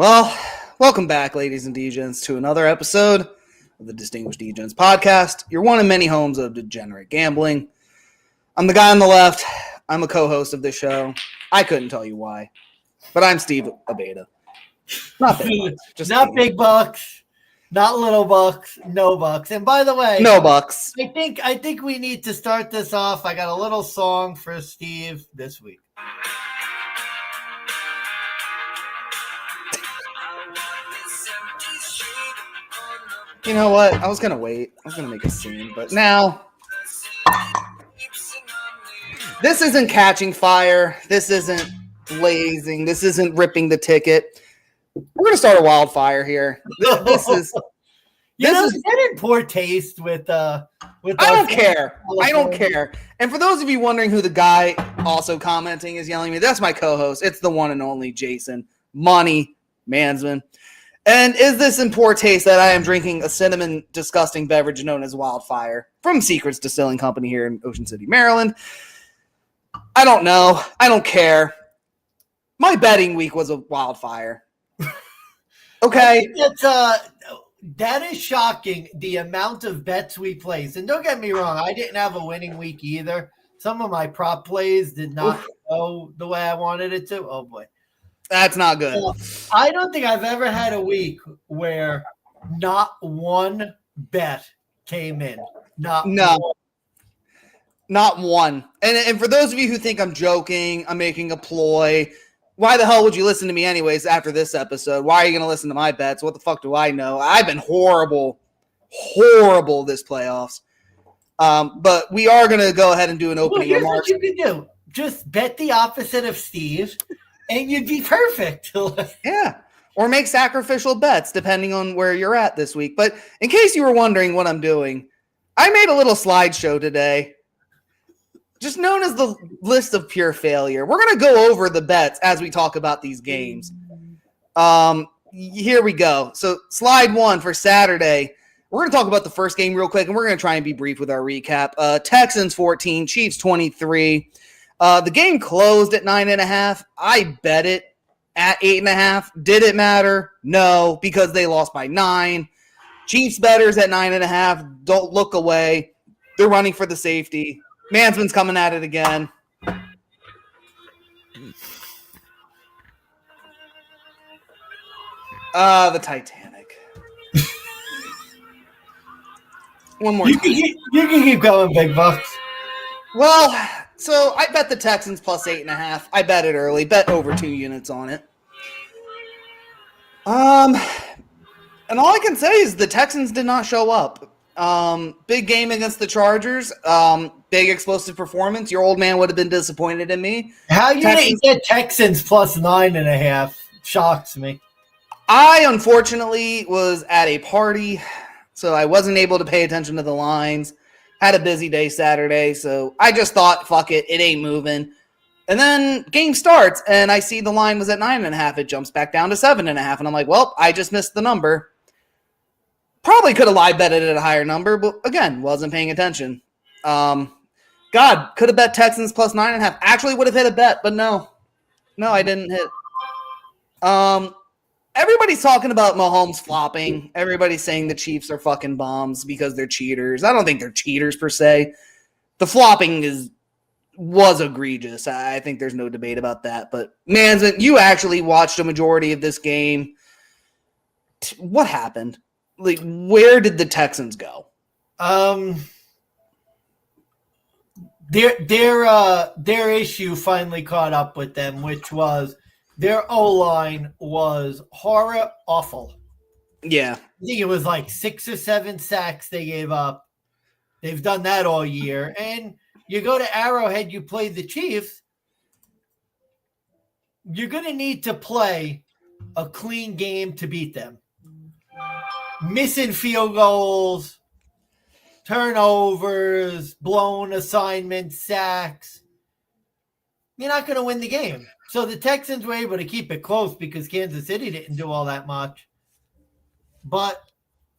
Well, welcome back, ladies and DeGents, to another episode of the Distinguished DeGents podcast, your one of many homes of degenerate gambling. I'm the guy on the left. I'm a co-host of this show. I couldn't tell you why, but I'm Steve Abeda. Not big bucks. Just not big bucks, not little bucks, no bucks. And by the way, no bucks. I think we need to start this off. I got a little song for Steve this week. You know what? I was going to wait. I was going to make a scene, but now this isn't catching fire. This isn't blazing. This isn't ripping the ticket. We're going to start a wildfire here. This is in poor taste with I don't care. I don't care. And for those of you wondering who the guy also commenting is yelling at me, that's my co-host. It's the one and only Jason Money Mansman. And is this in poor taste that I am drinking a cinnamon disgusting beverage known as Wildfire from Secrets Distilling Company here in Ocean City, Maryland? I don't know. I don't care. My betting week was a wildfire. Okay. That is shocking, the amount of bets we placed. And don't get me wrong, I didn't have a winning week either. Some of my prop plays did not go the way I wanted it to. Oh, boy. That's not good. I don't think I've ever had a week where not one bet came in. Not one. And for those of you who think I'm joking, I'm making a ploy, why the hell would you listen to me anyways after this episode? Why are you going to listen to my bets? What the fuck do I know? I've been horrible this playoffs. But we are going to go ahead and do an opening remark. What you can do. Just bet the opposite of Steve. And you'd be perfect. Yeah. Or make sacrificial bets, depending on where you're at this week. But in case you were wondering what I'm doing, I made a little slideshow today, just known as the list of pure failure. We're going to go over the bets as we talk about these games. Here we go. So slide one for Saturday. We're going to talk about the first game real quick, and we're going to try and be brief with our recap. Texans 14, Chiefs 23. The game closed at 9.5. I bet it at 8.5. Did it matter? No, because they lost by 9. Chiefs bettors at 9.5. Don't look away. They're running for the safety. Mansman's coming at it again. The Titanic. One more time. You can keep going, big bucks. Well, so I bet the Texans plus 8.5. I bet it early. Bet over 2 units on it. And all I can say is the Texans did not show up. Big game against the Chargers. Big explosive performance. Your old man would have been disappointed in me. How you didn't get Texans plus 9.5 shocks me. I unfortunately was at a party, so I wasn't able to pay attention to the lines. Had a busy day Saturday, so I just thought, fuck it, it ain't moving. And then game starts, and I see the line was at 9.5. It jumps back down to 7.5, and I'm like, well, I just missed the number. Probably could have live betted at a higher number, but again, wasn't paying attention. God, could have bet Texans plus 9.5. Actually would have hit a bet, but no, I didn't hit. Everybody's talking about Mahomes flopping. Everybody's saying the Chiefs are fucking bombs because they're cheaters. I don't think they're cheaters per se. The flopping was egregious. I think there's no debate about that. But Mansman, you actually watched a majority of this game. What happened? Like, where did the Texans go? Their issue finally caught up with them, which was their O-line was horror awful. Yeah. I think it was like 6 or 7 sacks they gave up. They've done that all year. And you go to Arrowhead, you play the Chiefs. You're going to need to play a clean game to beat them. Missing field goals, turnovers, blown assignments, sacks. You're not going to win the game. So the Texans were able to keep it close because Kansas City didn't do all that much. But,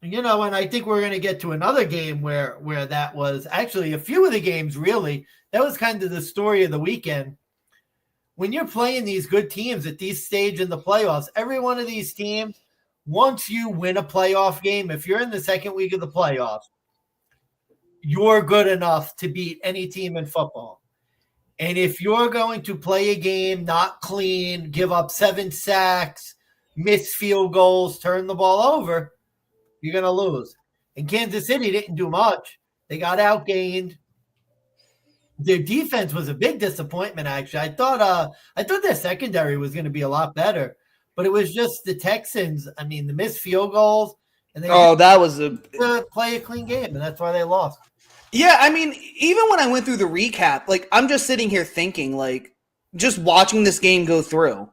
and I think we're going to get to another game where that was actually a few of the games, really. That was kind of the story of the weekend. when you're playing these good teams at this stage in the playoffs, every one of these teams, once you win a playoff game, if you're in the second week of the playoffs, you're good enough to beat any team in football. And if you're going to play a game not clean, give up 7 sacks, miss field goals, turn the ball over, you're going to lose. And Kansas City didn't do much. They got outgained. Their defense was a big disappointment, actually. I thought their secondary was going to be a lot better, but it was just the Texans. I mean, the missed field goals, and they that was to play a clean game, and that's why they lost. Yeah, I mean, even when I went through the recap, like, I'm just sitting here thinking, like, just watching this game go through.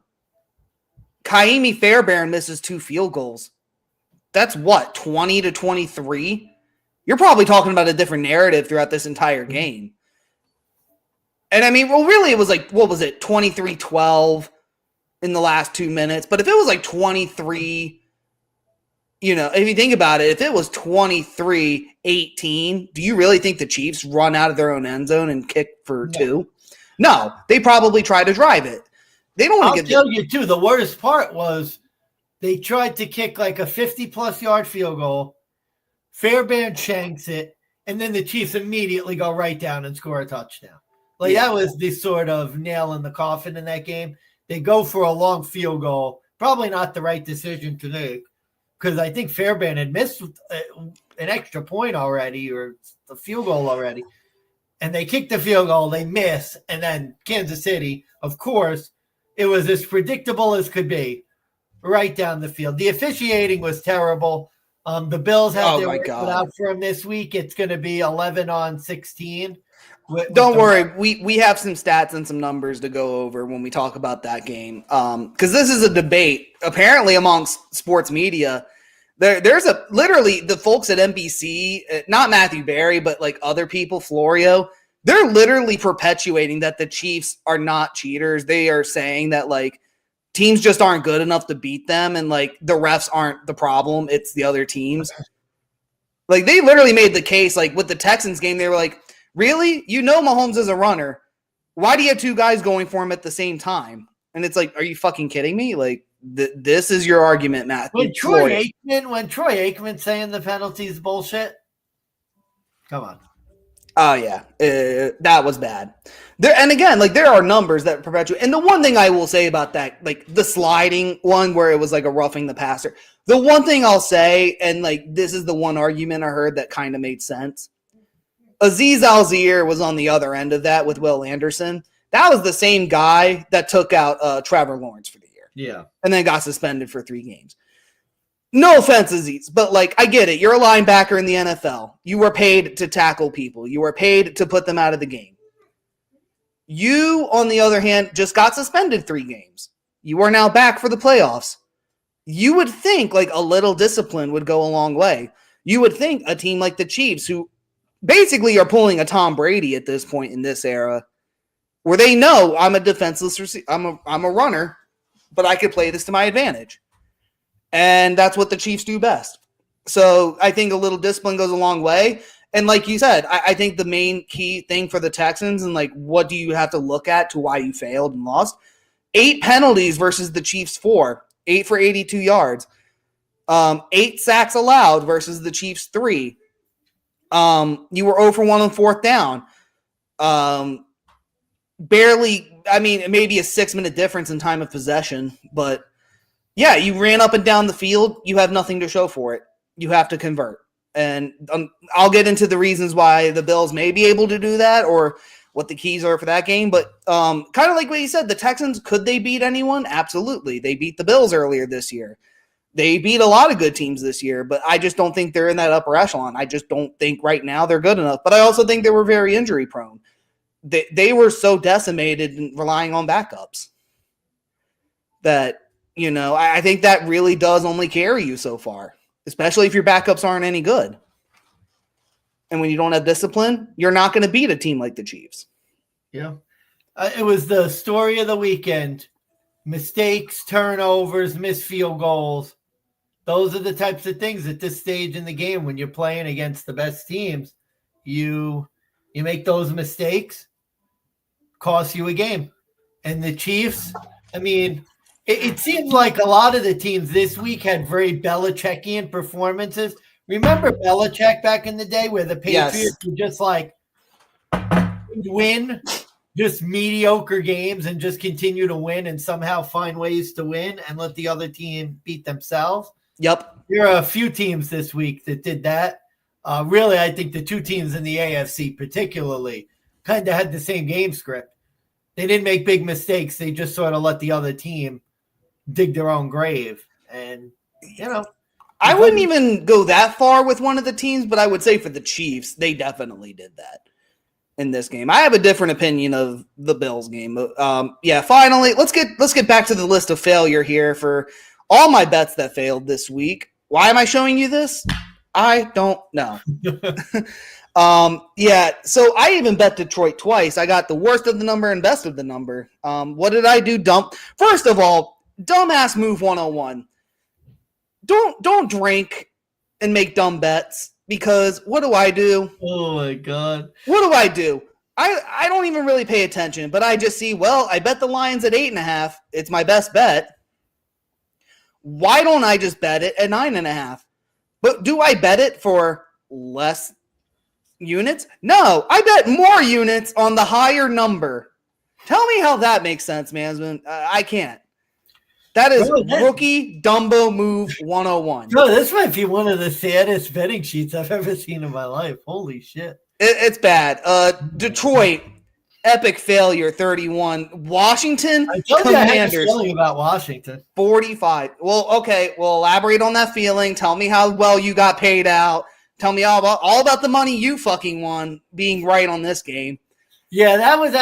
Kaimi Fairbairn misses 2 field goals. That's what, 20 to 23? You're probably talking about a different narrative throughout this entire game. And I mean, well, really, it was like, what was it, 23-12 in the last 2 minutes? But if it was like 23, you know, if you think about it, if it was 23-18, do you really think the Chiefs run out of their own end zone and kick for 2? No, they probably try to drive it. They don't want to get. I'll tell you, too, the worst part was they tried to kick like a 50-plus yard field goal. Fairbairn shanks it, and then the Chiefs immediately go right down and score a touchdown. Like, that was the sort of nail in the coffin in that game. They go for a long field goal. Probably not the right decision to make, because I think Fairbairn had missed an extra point already, or the field goal already. And they kick the field goal, they miss, and then Kansas City, of course, it was as predictable as could be, right down the field. The officiating was terrible. The Bills have their work cut out for them this week. It's going to be 11-16. Don't worry. We have some stats and some numbers to go over when we talk about that game. Because this is a debate, apparently, amongst sports media. There's literally the folks at NBC, not Matthew Berry, but like other people, Florio, they're literally perpetuating that the Chiefs are not cheaters. They are saying that, like, teams just aren't good enough to beat them, and like the refs aren't the problem, it's the other teams. Like, they literally made the case, like with the Texans game, they were like, really? You know Mahomes is a runner. Why do you have 2 guys going for him at the same time? And it's like, are you fucking kidding me? Like, this is your argument, Matt. When Troy Aikman saying the penalties bullshit, come on. Oh, yeah. That was bad. And again, like, there are numbers that perpetuate. And the one thing I will say about that, like the sliding one where it was like a roughing the passer, the one thing I'll say, and like this is the one argument I heard that kind of made sense. Azeez Al-Zahir was on the other end of that with Will Anderson. That was the same guy that took out Trevor Lawrence for the year. Yeah. And then got suspended for 3 games. No offense, Azeez, but like, I get it. You're a linebacker in the NFL. You were paid to tackle people. You were paid to put them out of the game. You, on the other hand, just got suspended 3 games. You are now back for the playoffs. You would think like a little discipline would go a long way. You would think a team like the Chiefs, who basically are pulling a Tom Brady at this point in this era, where they know I'm a defenseless receiver, I'm a runner, but I could play this to my advantage. And that's what the Chiefs do best. So I think a little discipline goes a long way. And like you said, I think the main key thing for the Texans, and like, what do you have to look at to why you failed and lost? 8 penalties versus the Chiefs 4, 8 for 82 yards. 8 sacks allowed versus the Chiefs 3. You were 0 for 1 on 4th down. Barely, I mean, maybe a 6-minute difference in time of possession, but yeah, you ran up and down the field. You have nothing to show for it. You have to convert. And I'll get into the reasons why the Bills may be able to do that or what the keys are for that game. But kind of like what you said, the Texans, could they beat anyone? Absolutely. They beat the Bills earlier this year. They beat a lot of good teams this year, but I just don't think they're in that upper echelon. I just don't think right now they're good enough. But I also think they were very injury prone. They were so decimated and relying on backups that, you know, I think that really does only carry you so far, especially if your backups aren't any good. And when you don't have discipline, you're not going to beat a team like the Chiefs. Yeah. It was the story of the weekend. Mistakes, turnovers, missed field goals. Those are the types of things at this stage in the game when you're playing against the best teams. You make those mistakes, cost you a game. and the Chiefs, I mean, it seems like a lot of the teams this week had very Belichickian performances. Remember Belichick back in the day where the Patriots would just like win just mediocre games and just continue to win and somehow find ways to win and let the other team beat themselves? Yep. There are a few teams this week that did that. Really, I think the two teams in the AFC particularly kind of had the same game script. They didn't make big mistakes. They just sort of let the other team dig their own grave. And, I wouldn't even go that far with one of the teams, but I would say for the Chiefs, they definitely did that in this game. I have a different opinion of the Bills game. Finally, let's get back to the list of failure here for all my bets that failed this week. Why am I showing you this? I don't know. So I even bet Detroit twice. I got the worst of the number and best of the number. What did I do? First of all, dumbass move 101. Don't drink and make dumb bets, because what do I do? Oh my God. What do I do? I don't even really pay attention, but I just see, well, I bet the Lions at 8.5. It's my best bet. Why don't I just bet it at 9.5? But do I bet it for less units? No, I bet more units on the higher number. Tell me how that makes sense, man. I can't. That is rookie Dumbo move 101. Bro, this might be one of the saddest betting sheets I've ever seen in my life. Holy shit. It's bad. Detroit, epic failure, 31. Washington, I told you I had a feeling about Washington. 45. Well, okay. Well, elaborate on that feeling. Tell me how well you got paid out. Tell me all about the money you fucking won being right on this game. Yeah, that was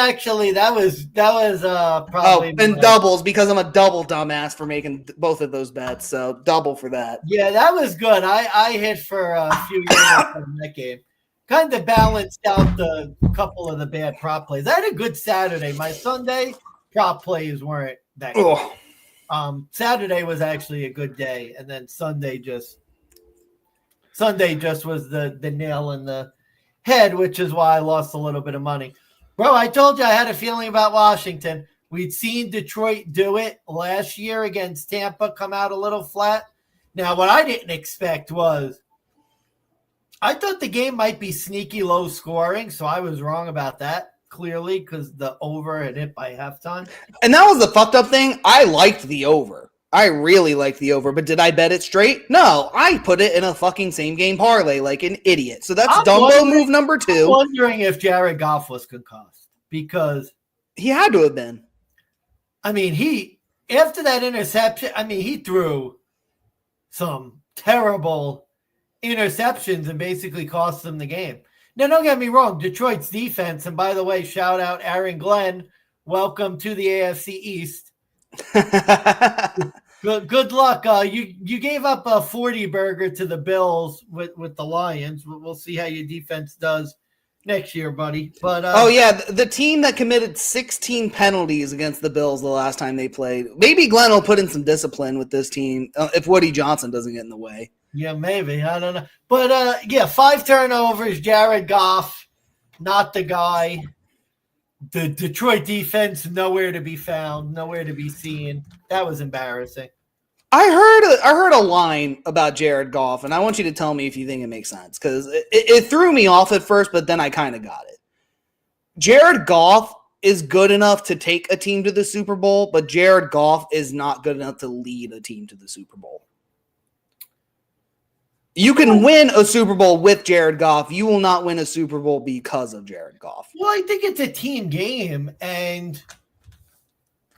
probably and doubles, because I'm a double dumbass for making both of those bets. So double for that. Yeah, that was good. I hit for a few units in that game. Kind of balanced out the couple of the bad prop plays. I had a good Saturday. My Sunday prop plays weren't that good. Saturday was actually a good day, and then Sunday just was the nail in the head, which is why I lost a little bit of money. Bro, I told you I had a feeling about Washington. We'd seen Detroit do it last year against Tampa, come out a little flat. Now, what I didn't expect was I thought the game might be sneaky low scoring, so I was wrong about that, clearly, because the over had hit by halftime. And that was the fucked up thing. I liked the over. I really liked the over, but did I bet it straight? No, I put it in a fucking same game parlay like an idiot. So that's Dumbo move number 2. I'm wondering if Jared Goff was concussed, because he had to have been. I mean, after that interception, he threw some terrible interceptions and basically cost them the game. Now, don't get me wrong, Detroit's defense, and by the way, shout out Aaron Glenn, welcome to the AFC East. Good luck. You gave up a 40 burger to the Bills with the Lions. We'll see how your defense does next year, buddy. But the team that committed 16 penalties against the Bills the last time they played. Maybe Glenn will put in some discipline with this team if Woody Johnson doesn't get in the way. Yeah, maybe. I don't know. But 5 turnovers. Jared Goff, not the guy. The Detroit defense, nowhere to be found, nowhere to be seen. That was embarrassing. I heard a line about Jared Goff, and I want you to tell me if you think it makes sense, because it threw me off at first, but then I kind of got it. Jared Goff is good enough to take a team to the Super Bowl, but Jared Goff is not good enough to lead a team to the Super Bowl. You can win a Super Bowl with Jared Goff. You will not win a Super Bowl because of Jared Goff. Well, I think it's a team game, and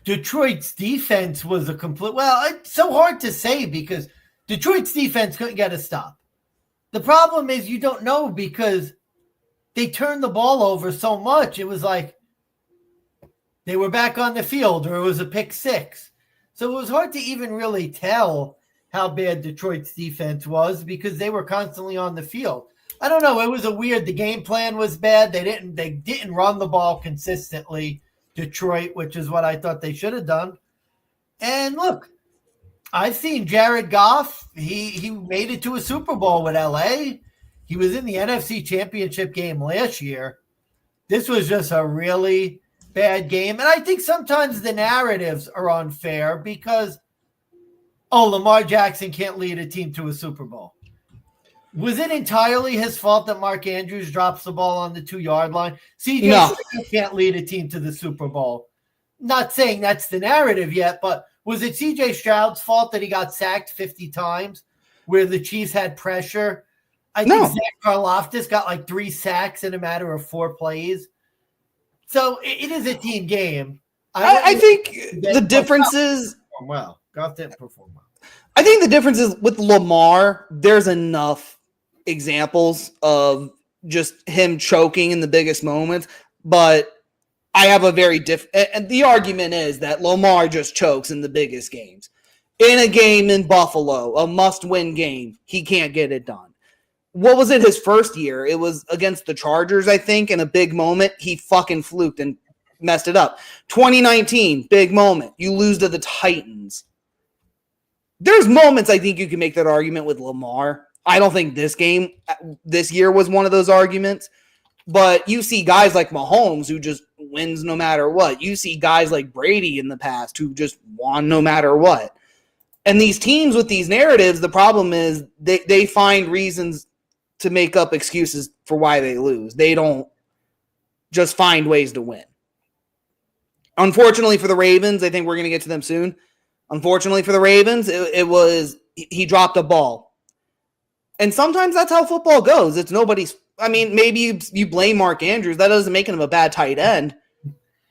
Detroit's defense was a complete – well, it's so hard to say because Detroit's defense couldn't get a stop. The problem is you don't know because they turned the ball over so much. It was like they were back on the field or it was a pick six. So it was hard to even really tell how bad Detroit's defense was because they were constantly on the field. I don't know. It was a weird. The game plan was bad. They didn't run the ball consistently, Detroit, which is what I thought they should have done. And look, I've seen Jared Goff. He made it to a Super Bowl with LA. He was in the NFC Championship game last year. This was just a really bad game. And I think sometimes the narratives are unfair because, Lamar Jackson can't lead a team to a Super Bowl. Was it entirely his fault that Mark Andrews drops the ball on the 2-yard line? CJ can't lead a team to the Super Bowl. Not saying that's the narrative yet, but was it CJ Stroud's fault that he got sacked 50 times where the Chiefs had pressure? I think Zach Karlaftis got like 3 sacks in a matter of 4 plays. So it is a team game. I think the difference is Goff didn't perform well. I think the difference is with Lamar, there's enough examples of just him choking in the biggest moments, but I have a very different, and the argument is that Lamar just chokes in the biggest games. In a game in Buffalo, a must-win game, he can't get it done. What was it his first year? It was against the Chargers, I think, in a big moment. He fucking fluked and messed it up. 2019, big moment. You lose to the Titans. There's moments I think you can make that argument with Lamar. I don't think this year was one of those arguments. But you see guys like Mahomes who just wins no matter what. You see guys like Brady in the past who just won no matter what. And these teams with these narratives, the problem is they find reasons to make up excuses for why they lose. They don't just find ways to win. Unfortunately for the Ravens, I think we're going to get to them soon. Unfortunately for the Ravens, it was he dropped a ball. And sometimes that's how football goes. It's nobody's. I mean, maybe you blame Mark Andrews. That doesn't make him a bad tight end.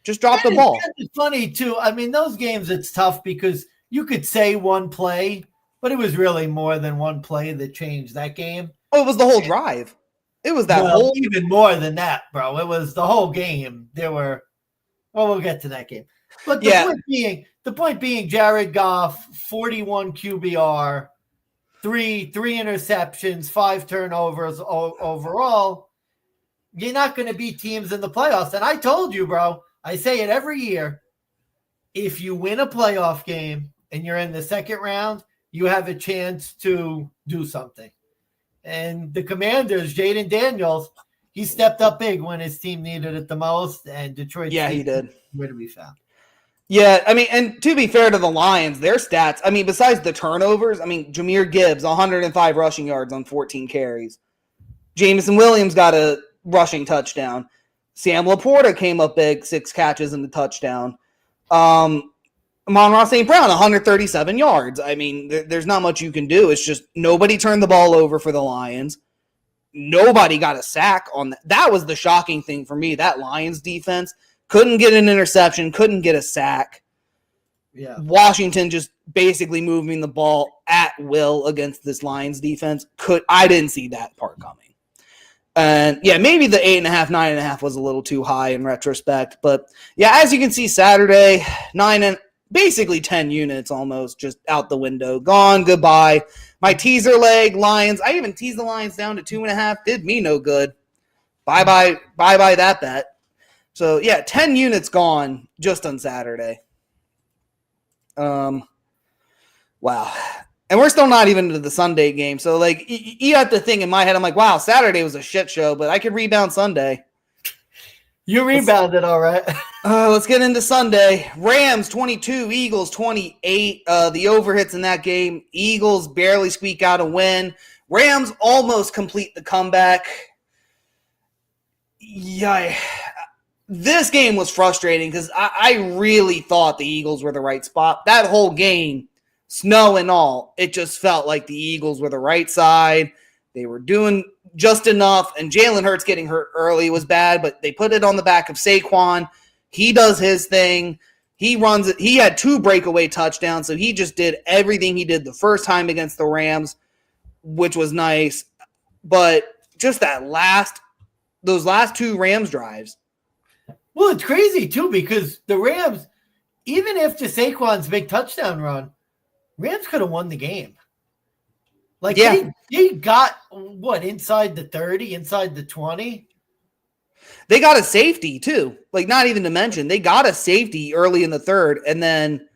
Just drop the ball. It's funny, too. I mean, those games, it's tough because you could say one play, but it was really more than one play that changed that game. Oh, it was the whole drive. It was that whole. Even more than that, bro. It was the whole game. We'll get to that game. But the point being, Jared Goff, 41 QBR, three interceptions, 5 turnovers overall. You're not going to beat teams in the playoffs. And I told you, bro, I say it every year. If you win a playoff game and you're in the second round, you have a chance to do something. And the Commanders, Jaden Daniels, he stepped up big when his team needed it the most. And Detroit, he did. Where to be found? Yeah, I mean, and to be fair to the Lions, their stats, I mean, besides the turnovers, I mean, Jahmyr Gibbs, 105 rushing yards on 14 carries. Jameson Williams got a rushing touchdown. Sam Laporta came up big, 6 catches and a touchdown. Amon-Ra St. Brown, 137 yards. I mean, there's not much you can do. It's just nobody turned the ball over for the Lions. Nobody got a sack on that. That was the shocking thing for me, that Lions defense. Couldn't get an interception, couldn't get a sack. Yeah. Washington just basically moving the ball at will against this Lions defense. I didn't see that part coming. And yeah, maybe the 8.5, 9.5 was a little too high in retrospect. But yeah, as you can see, Saturday, 10 units almost just out the window. Gone, goodbye. My teaser leg, Lions. I even teased the Lions down to 2.5. Did me no good. Bye-bye that bet. So, yeah, 10 units gone just on Saturday. Wow. And we're still not even into the Sunday game. So, like, you have to think in my head, I'm like, wow, Saturday was a shit show, but I could rebound Sunday. You rebounded all right. Let's get into Sunday. Rams 22, Eagles 28. The overhits in that game. Eagles barely squeak out a win. Rams almost complete the comeback. Yeah. This game was frustrating because I really thought the Eagles were the right spot. That whole game, snow and all, it just felt like the Eagles were the right side. They were doing just enough, and Jalen Hurts getting hurt early was bad, but they put it on the back of Saquon. He does his thing. He runs it. He had 2 breakaway touchdowns, so he just did everything he did the first time against the Rams, which was nice. But just those last 2 Rams drives. Well, it's crazy, too, because the Rams, even after Saquon's big touchdown run, Rams could have won the game. Like, yeah. They got, inside the 30, inside the 20? They got a safety, too. Like, not even to mention, they got a safety early in the third, and then...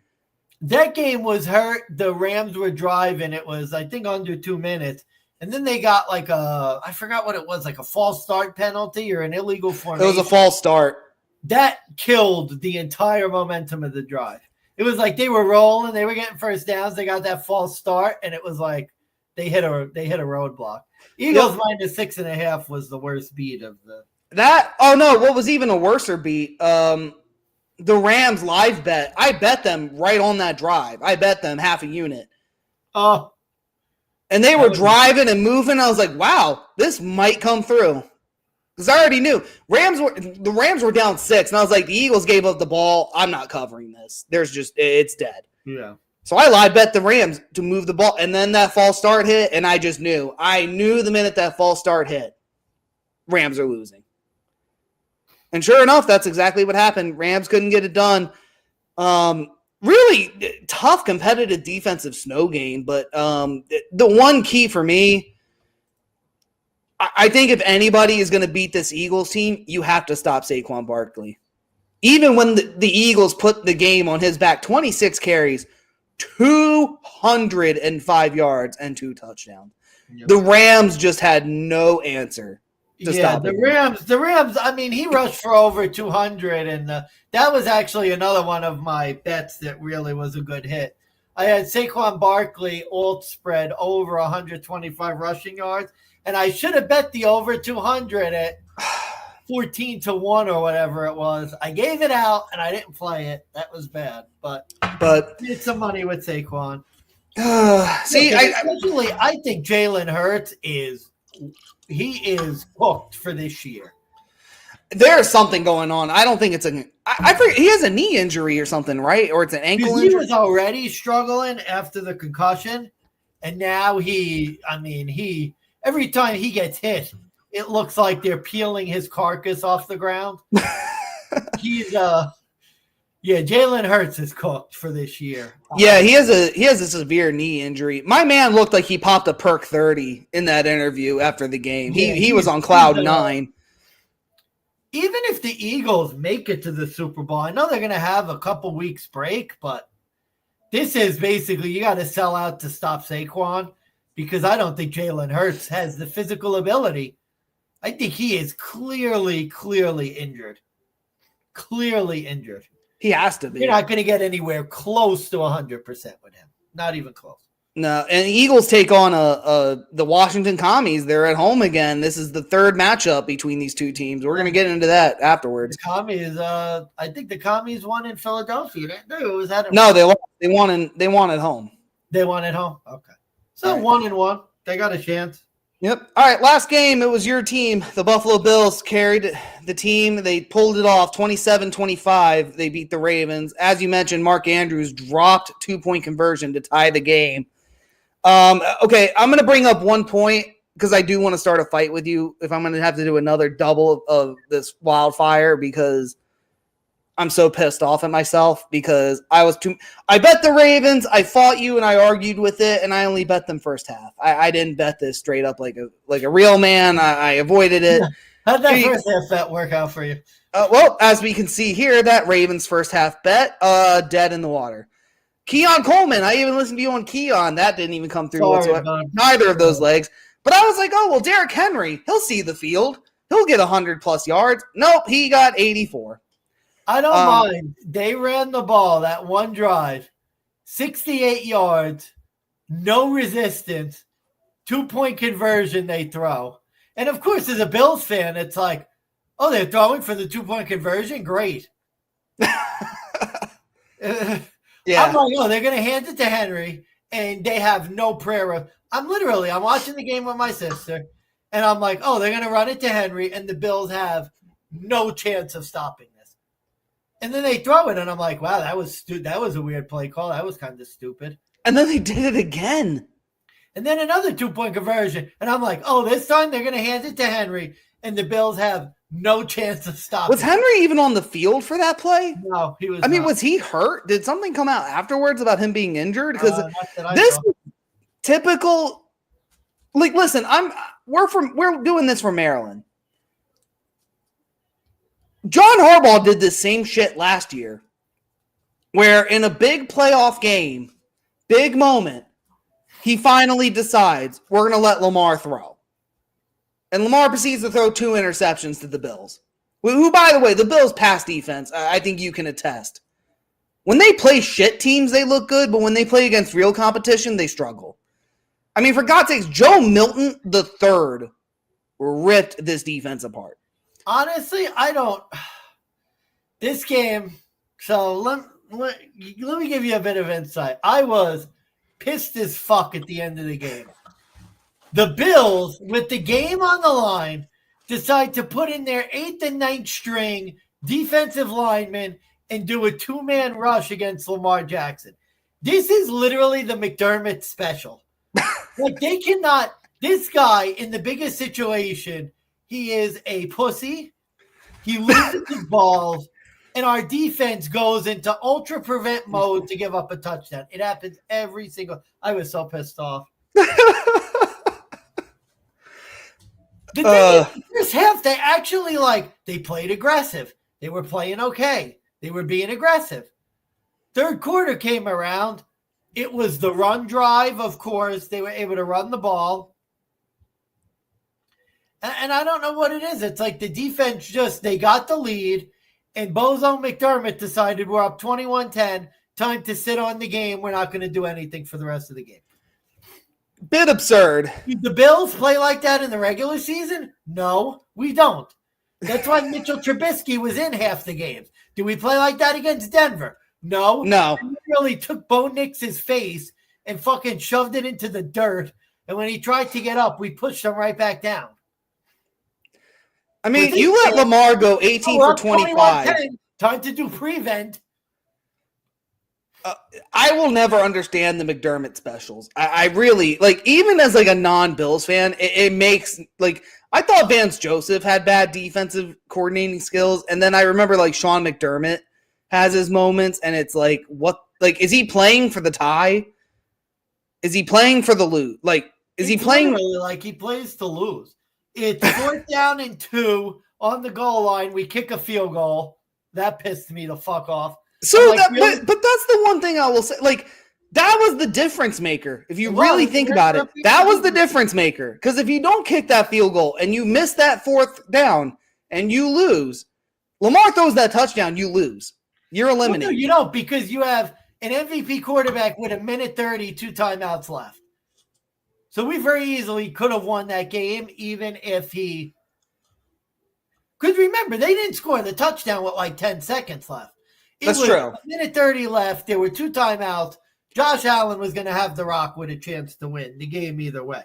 That game was hurt. The Rams were driving. It was, I think, under 2 minutes. And then they got, I forgot what it was, like a false start penalty or an illegal formation. It was a false start. that killed the entire momentum of the drive. It was like they were rolling, they were getting first downs, they got that false start, and it was like they hit a roadblock. Eagles minus 6.5 was the worst beat of what was even a worser beat? The Rams live bet. I bet them right on that drive. I bet them half a unit. Oh. And they were driving and moving. I was like, wow, this might come through. Because I already knew the Rams were down 6, and I was like, the Eagles gave up the ball. I'm not covering this. It's dead. Yeah. So I live bet the Rams to move the ball, and then that false start hit, and I just knew. I knew the minute that false start hit, Rams are losing. And sure enough, that's exactly what happened. Rams couldn't get it done. Really tough competitive defensive snow game, but the one key for me, I think if anybody is going to beat this Eagles team, you have to stop Saquon Barkley. Even when the Eagles put the game on his back, 26 carries, 205 yards, and 2 touchdowns. Yep. The Rams just had no answer to stop the Rams, I mean, he rushed for over 200, and that was actually another one of my bets that really was a good hit. I had Saquon Barkley alt spread over 125 rushing yards, and I should have bet the over 200 at 14-1 or whatever it was. I gave it out, and I didn't play it. That was bad, but did some money with Saquon. I think Jalen Hurts is hooked for this year. There's something going on. I don't think it's I forget, he has a knee injury or something, right? Or it's an ankle injury. He was already struggling after the concussion, and now every time he gets hit, it looks like they're peeling his carcass off the ground. Jalen Hurts is cooked for this year. Yeah, he has a severe knee injury. My man looked like he popped a perk 30 in that interview after the game. He was on cloud 9. Even if the Eagles make it to the Super Bowl, I know they're going to have a couple weeks break, but this is basically you got to sell out to stop Saquon, because I don't think Jalen Hurts has the physical ability. I think he is clearly injured. Clearly injured. He has to be. You're not going to get anywhere close to 100% with him. Not even close. No, and the Eagles take on the Washington Commies. They're at home again. This is the third matchup between these two teams. We're going to get into that afterwards. The Commies, I think the Commies won in Philadelphia, didn't they? Or was that no, they won at home. They won at home? Okay. So 1-1. They got a chance. Yep. All right, last game, it was your team. The Buffalo Bills carried the team. They pulled it off 27-25. They beat the Ravens. As you mentioned, Mark Andrews dropped 2-point conversion to tie the game. Okay, I'm going to bring up one point because I do want to start a fight with you if I'm going to have to do another double of this wildfire, because I'm so pissed off at myself because I bet the Ravens, I fought you and I argued with it, and I only bet them first half. I didn't bet this straight up like a real man. I avoided it. How'd that first half bet work out for you? Well, as we can see here, that Ravens first half bet, dead in the water. Keon Coleman, I even listened to you on Keon. That didn't even come through whatsoever. Neither of those legs. But I was like, oh, well, Derrick Henry, he'll see the field. He'll get 100-plus yards. Nope, he got 84. I don't mind. They ran the ball that one drive, 68 yards, no resistance, 2-point conversion they throw. And, of course, as a Bills fan, it's like, oh, they're throwing for the 2-point conversion? Great. Yeah. I'm like, oh, they're going to hand it to Henry, and they have no prayer. I'm watching the game with my sister, and I'm like, oh, they're going to run it to Henry, and the Bills have no chance of stopping this. And then they throw it, and I'm like, wow, that was a weird play call. That was kind of stupid. And then they did it again. And then another 2-point conversion, and I'm like, oh, this time they're going to hand it to Henry, and the Bills have no chance of stopping. Was Henry even on the field for that play? No, he was. I mean, was he hurt? Did something come out afterwards about him being injured? Because this is typical. Like, listen, we're doing this for Maryland. John Harbaugh did this same shit last year, where in a big playoff game, big moment, he finally decides we're going to let Lamar throw. And Lamar proceeds to throw 2 interceptions to the Bills. who, by the way, the Bills' pass defense, I think you can attest. When they play shit teams, they look good, but when they play against real competition, they struggle. I mean, for God's sakes, Joe Milton III ripped this defense apart. Honestly, I don't. This game, so let me give you a bit of insight. I was pissed as fuck at the end of the game. The Bills, with the game on the line, decide to put in their 8th and 9th string defensive linemen and do a 2-man rush against Lamar Jackson. This is literally the McDermott special. Like, they cannot, this guy in the biggest situation, he is a pussy. He loses his balls, and our defense goes into ultra prevent mode to give up a touchdown. It happens every single, I was so pissed off. The thing is, first half, they actually, they played aggressive. They were playing okay. They were being aggressive. Third quarter came around. It was the run drive, of course. They were able to run the ball. And I don't know what it is. It's like the defense they got the lead, and Bozo McDermott decided we're up 21-10. Time to sit on the game. We're not going to do anything for the rest of the game. Bit absurd. Do the Bills play like that in the regular season? No, we don't. That's why Mitchell Trubisky was in half the games. Do we play like that against Denver? No. He really took Bo Nix's face and fucking shoved it into the dirt. And when he tried to get up, we pushed him right back down. I mean, you let Lamar go 18 for 25. Time to do prevent. I will never understand the McDermott specials. I really, even as a non-Bills fan, it makes, I thought Vance Joseph had bad defensive coordinating skills. And then I remember, Sean McDermott has his moments. And it's is he playing for the tie? Is he playing for the lose? Is he playing? He plays to lose. It's 4th down and 2 on the goal line. We kick a field goal. That pissed me the fuck off. So, really? but that's the one thing I will say. That was the difference maker. If you really think about it, that was the difference maker. Because if you don't kick that field goal and you miss that 4th down and you lose, Lamar throws that touchdown, you lose. You're eliminated. No, you don't, because you have an MVP quarterback with 1:30, 2 timeouts left. So we very easily could have won that game, even if he. Because remember, they didn't score the touchdown with 10 seconds left. That's true. 1:30 left. There were 2 timeouts. Josh Allen was going to have the rock with a chance to win the game either way.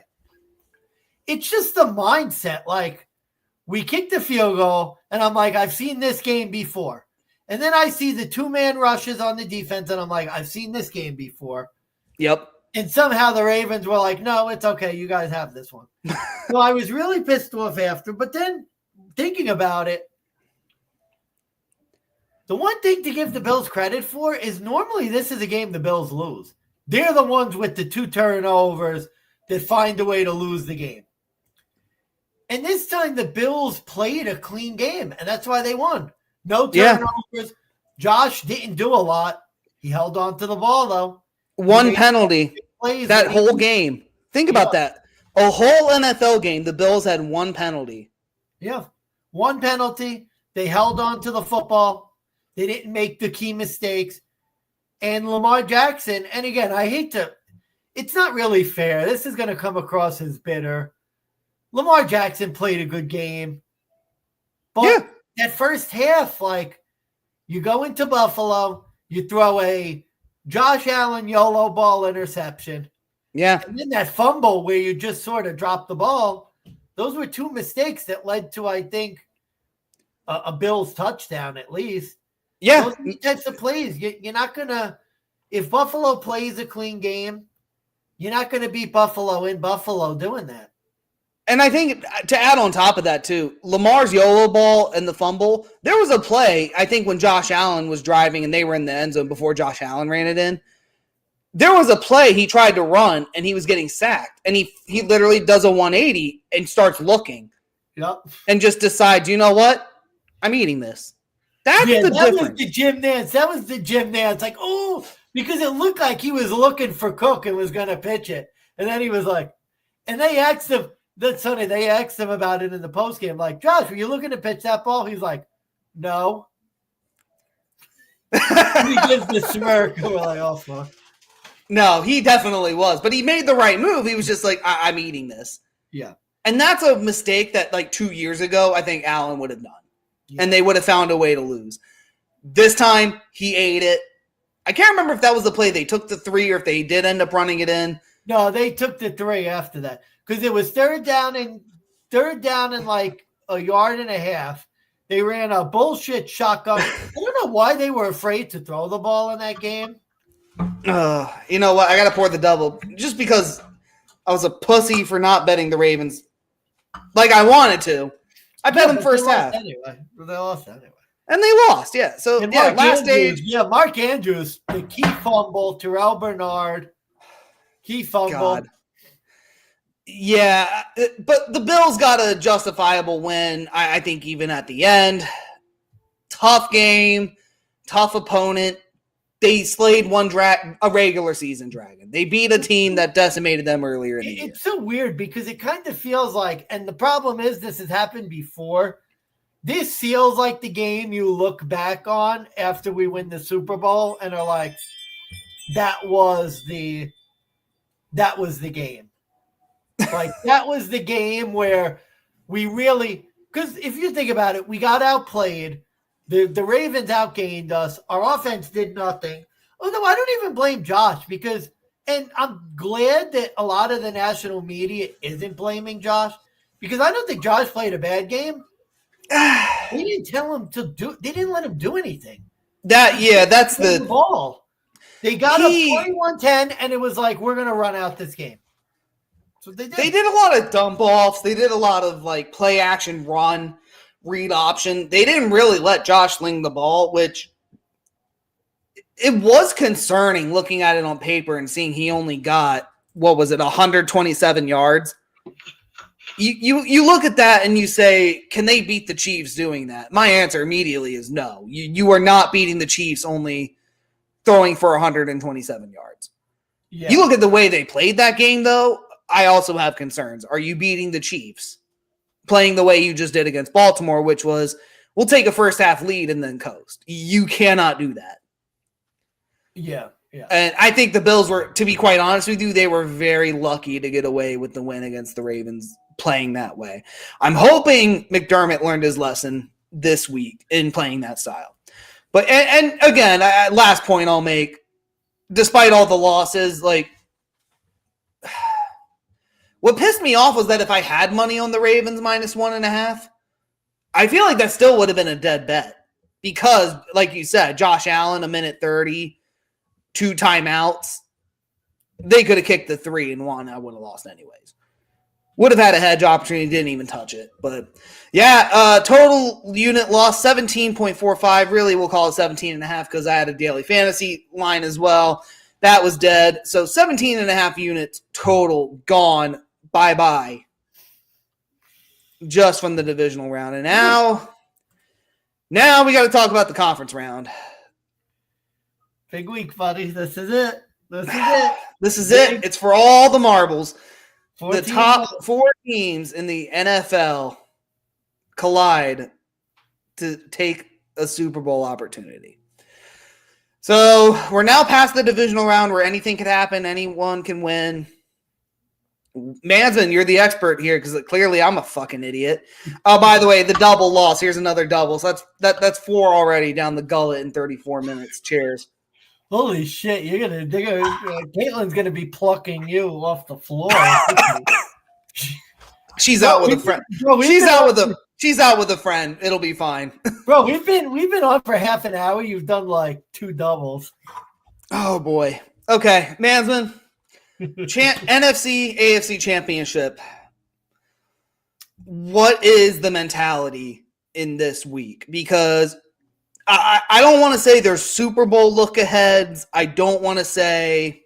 It's just the mindset. We kicked the field goal, and I'm I've seen this game before. And then I see the 2-man rushes on the defense, and I'm I've seen this game before. Yep. And somehow the Ravens were no, it's okay. You guys have this one. So I was really pissed off after. But then thinking about it, the one thing to give the Bills credit for is normally this is a game the Bills lose. They're the ones with the 2 turnovers that find a way to lose the game. And this time the Bills played a clean game, and that's why they won. No turnovers. Yeah. Josh didn't do a lot. He held on to the ball, though. One penalty that whole game. Think about that. A whole NFL game, the Bills had 1 penalty. Yeah, 1 penalty. They held on to the football. They didn't make the key mistakes. And Lamar Jackson, and again, it's not really fair. This is going to come across as bitter. Lamar Jackson played a good game. But that first half, you go into Buffalo, you throw a Josh Allen YOLO ball interception. Yeah. And then that fumble where you just sort of drop the ball. Those were 2 mistakes that led to, I think, a Bills touchdown at least. Yeah. Those are the types of plays. You're not going to – if Buffalo plays a clean game, you're not going to beat Buffalo in Buffalo doing that. And I think to add on top of that too, Lamar's YOLO ball and the fumble, there was a play, I think when Josh Allen was driving and they were in the end zone before Josh Allen ran it in. There was a play he tried to run and he was getting sacked. And he literally does a 180 and starts looking. Yep. And just decides, you know what? I'm eating this. That's the difference. That was the Jim Nance. Because it looked like he was looking for Cook and was going to pitch it. And then he was and they asked him that Sunday, they asked him about it in the postgame. Josh, were you looking to pitch that ball? He's No. He gives the smirk. We're like, oh, fuck. No, he definitely was. But he made the right move. He was just like, I'm eating this. Yeah. And that's a mistake that, like, 2 years ago, I think Allen would have done. Yeah. And they would have found a way to lose. This time, he ate it. I can't remember if that was the play they took the 3 or if they did end up running it in. No, they took the 3 after that. Because it was third down and like a yard and a half. They ran a bullshit shotgun. I don't know why they were afraid to throw the ball in that game. You know what? I got to pour the double just because I was a pussy for not betting the Ravens like I wanted to. I bet them first half. Anyway. They lost anyway. And they lost, yeah. So, and yeah, last stage. Yeah, Mark Andrews, the key fumble, Terrell Bernard, key fumble. God. Yeah, but the Bills got a justifiable win, I think, even at the end. Tough game, tough opponent. They slayed a regular season dragon. They beat a team that decimated them earlier in the year. It's so weird because it kind of feels like, and the problem is this has happened before. This feels like the game you look back on after we win the Super Bowl and are like, that was the game. Like, that was the game where we really, because if you think about it, we got outplayed. The Ravens outgained us. Our offense did nothing. Although I don't even blame Josh because, and I'm glad that a lot of the national media isn't blaming Josh because I don't think Josh played a bad game. They didn't tell him to do. They didn't let him do anything. That's the ball. They got up 21-10, and it was like, we're gonna run out this game. So they did. They did a lot of dump offs. They did a lot of like play action run, read option. They didn't really let Josh sling the ball, which it was concerning looking at it on paper and seeing he only got 127 yards. You look at that and you say, can they beat the Chiefs doing that? My answer immediately is no. You are not beating the Chiefs only throwing for 127 yards. Yeah. You look at the way they played that game, though, I also have concerns. Are you beating the Chiefs playing the way you just did against Baltimore, which was, we'll take a first half lead and then coast? You cannot do that. Yeah. Yeah. And I think the Bills were, to be quite honest with you, they were very lucky to get away with the win against the Ravens playing that way. I'm hoping McDermott learned his lesson this week in playing that style. But, and again, last point I'll make, despite all the losses, like, what pissed me off was that if I had money on the Ravens -1.5, I feel like that still would have been a dead bet. Because, like you said, Josh Allen, 1:30, 2 timeouts. They could have kicked the 3 and won. I would have lost anyways. Would have had a hedge opportunity, didn't even touch it. But, yeah, total unit loss, 17.45. Really, we'll call it 17.5 because I had a daily fantasy line as well. That was dead. So 17.5 units total gone. Bye-bye. Just from the divisional round. And now we got to talk about the conference round. Big week, buddy. This is it. This is it. It's for all the marbles. The top 4 teams in the NFL collide to take a Super Bowl opportunity. So we're now past the divisional round where anything could happen. Anyone can win. Mansman, you're the expert here because clearly I'm a fucking idiot. Oh, by the way, the double loss. Here's another double. So that's 4 already down the gullet in 34 minutes. Cheers. Holy shit! Caitlin's gonna be plucking you off the floor. She's out with a friend. She's out with a friend. It'll be fine. Bro, we've been on for half an hour. You've done like 2 doubles. Oh boy. Okay, Mansman. NFC AFC Championship. What is the mentality in this week? Because I don't want to say there's Super Bowl look aheads. I don't want to say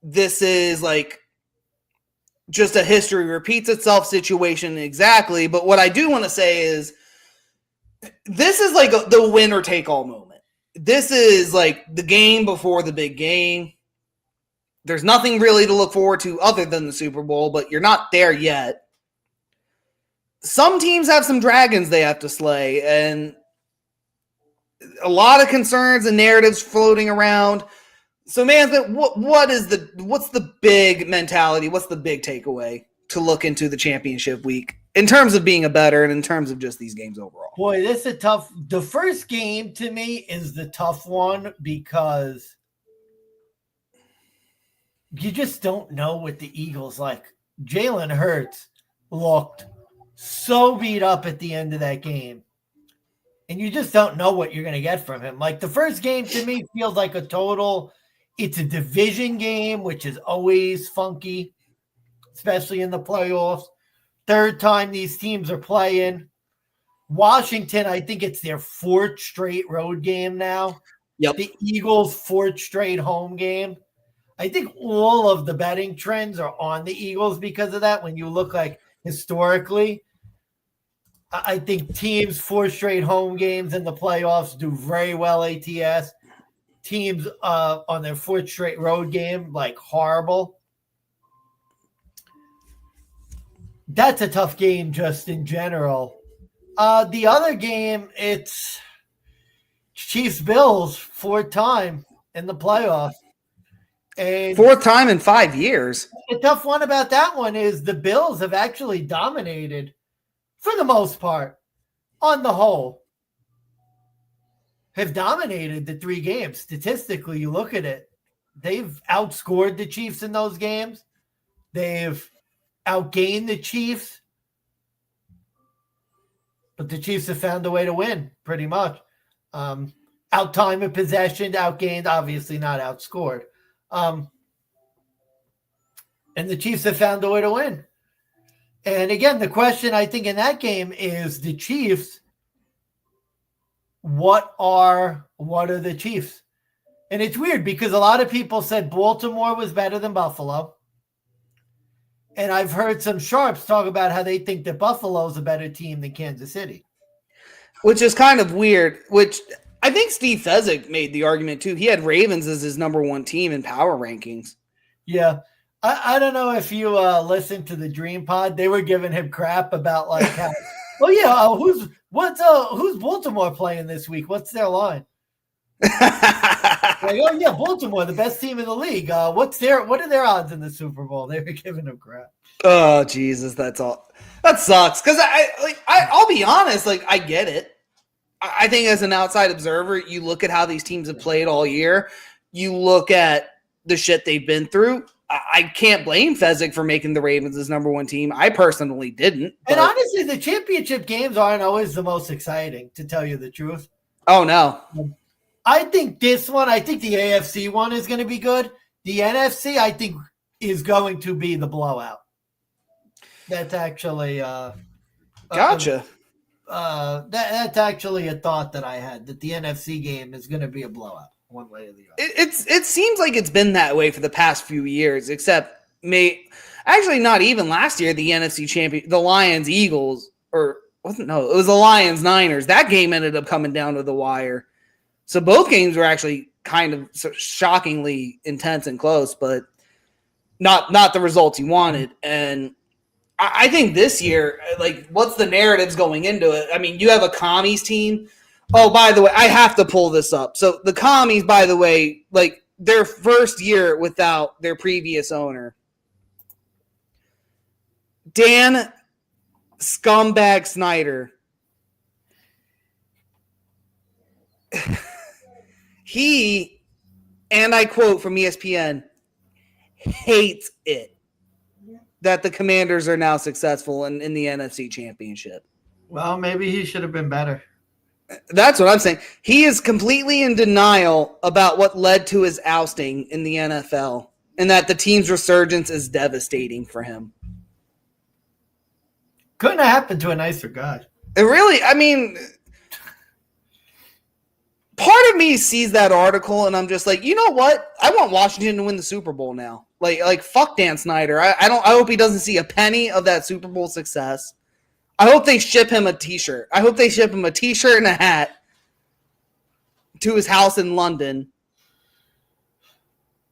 this is like just a history repeats itself situation exactly. But what I do want to say is this is like the winner take all moment. This is like the game before the big game. There's nothing really to look forward to other than the Super Bowl, but you're not there yet. some teams have some dragons they have to slay, and a lot of concerns and narratives floating around. So, man, what's the big mentality? What's the big takeaway to look into the championship week in terms of being a better and in terms of just these games overall? Boy, this is tough. The first game to me is the tough one because you just don't know what the Eagles like. Jalen Hurts looked so beat up at the end of that game. And you just don't know what you're going to get from him. Like the first game to me feels like it's a division game, which is always funky, especially in the playoffs. Third time these teams are playing. Washington, I think it's their fourth straight road game now. Yep. The Eagles' fourth straight home game. I think all of the betting trends are on the Eagles because of that. When you look like historically, I think teams 4 straight home games in the playoffs do very well ATS. Teams on their 4th straight road game, like horrible. That's a tough game just in general. The other game, it's Chiefs-Bills, 4th time in the playoffs. And 4th time in 5 years. The tough one about that one is the Bills have actually dominated for the most part, on the whole, have dominated the 3 games. Statistically, you look at it, they've outscored the Chiefs in those games. They've outgained the Chiefs. But the Chiefs have found a way to win, pretty much. Out time of possession, outgained, obviously not outscored. And the Chiefs have found a way to win. And again, the question I think in that game is the Chiefs. What are the Chiefs? And it's weird because a lot of people said Baltimore was better than Buffalo. And I've heard some sharps talk about how they think that Buffalo is a better team than Kansas City. Which is kind of weird, which I think Steve Fezzik made the argument too. He had Ravens as his number 1 team in power rankings. Yeah. I don't know if you listened to the Dream Pod. They were giving him crap about like how, who's Baltimore playing this week? What's their line? Baltimore, the best team in the league. What are their odds in the Super Bowl? They were giving him crap. Oh Jesus, that sucks. Because I'll be honest, like I get it. I think as an outside observer, you look at how these teams have played all year. You look at the shit they've been through. I can't blame Fezzik for making the Ravens his number 1 team. I personally didn't. And honestly, the championship games aren't always the most exciting, to tell you the truth. Oh, no. I think the AFC one is going to be good. The NFC, I think, is going to be the blowout. That's actually gotcha. That's actually a thought that I had, that the NFC game is going to be a blowout. One way or the other. It seems like it's been that way for the past few years, except actually not even last year, the NFC Championship, the Lions Eagles, it was the Lions Niners. That game ended up coming down to the wire. So both games were actually kind of shockingly intense and close, but not the results you wanted. And I think this year, like, what's the narratives going into it? I mean, you have a commies team. Oh, by the way, I have to pull this up. So the commies, by the way, like their first year without their previous owner, Dan Scumbag Snyder. He, and I quote from ESPN, hates it that the Commanders are now successful in the NFC Championship. Well, maybe he should have been better. That's what I'm saying. He is completely in denial about what led to his ousting in the NFL and that the team's resurgence is devastating for him. Couldn't have happened to a nicer guy. It really, I mean, part of me sees that article and I'm just like, you know what? I want Washington to win the Super Bowl now. Like fuck Dan Snyder. I hope he doesn't see a penny of that Super Bowl success. I hope they ship him a t-shirt. I hope they ship him a t-shirt and a hat to his house in London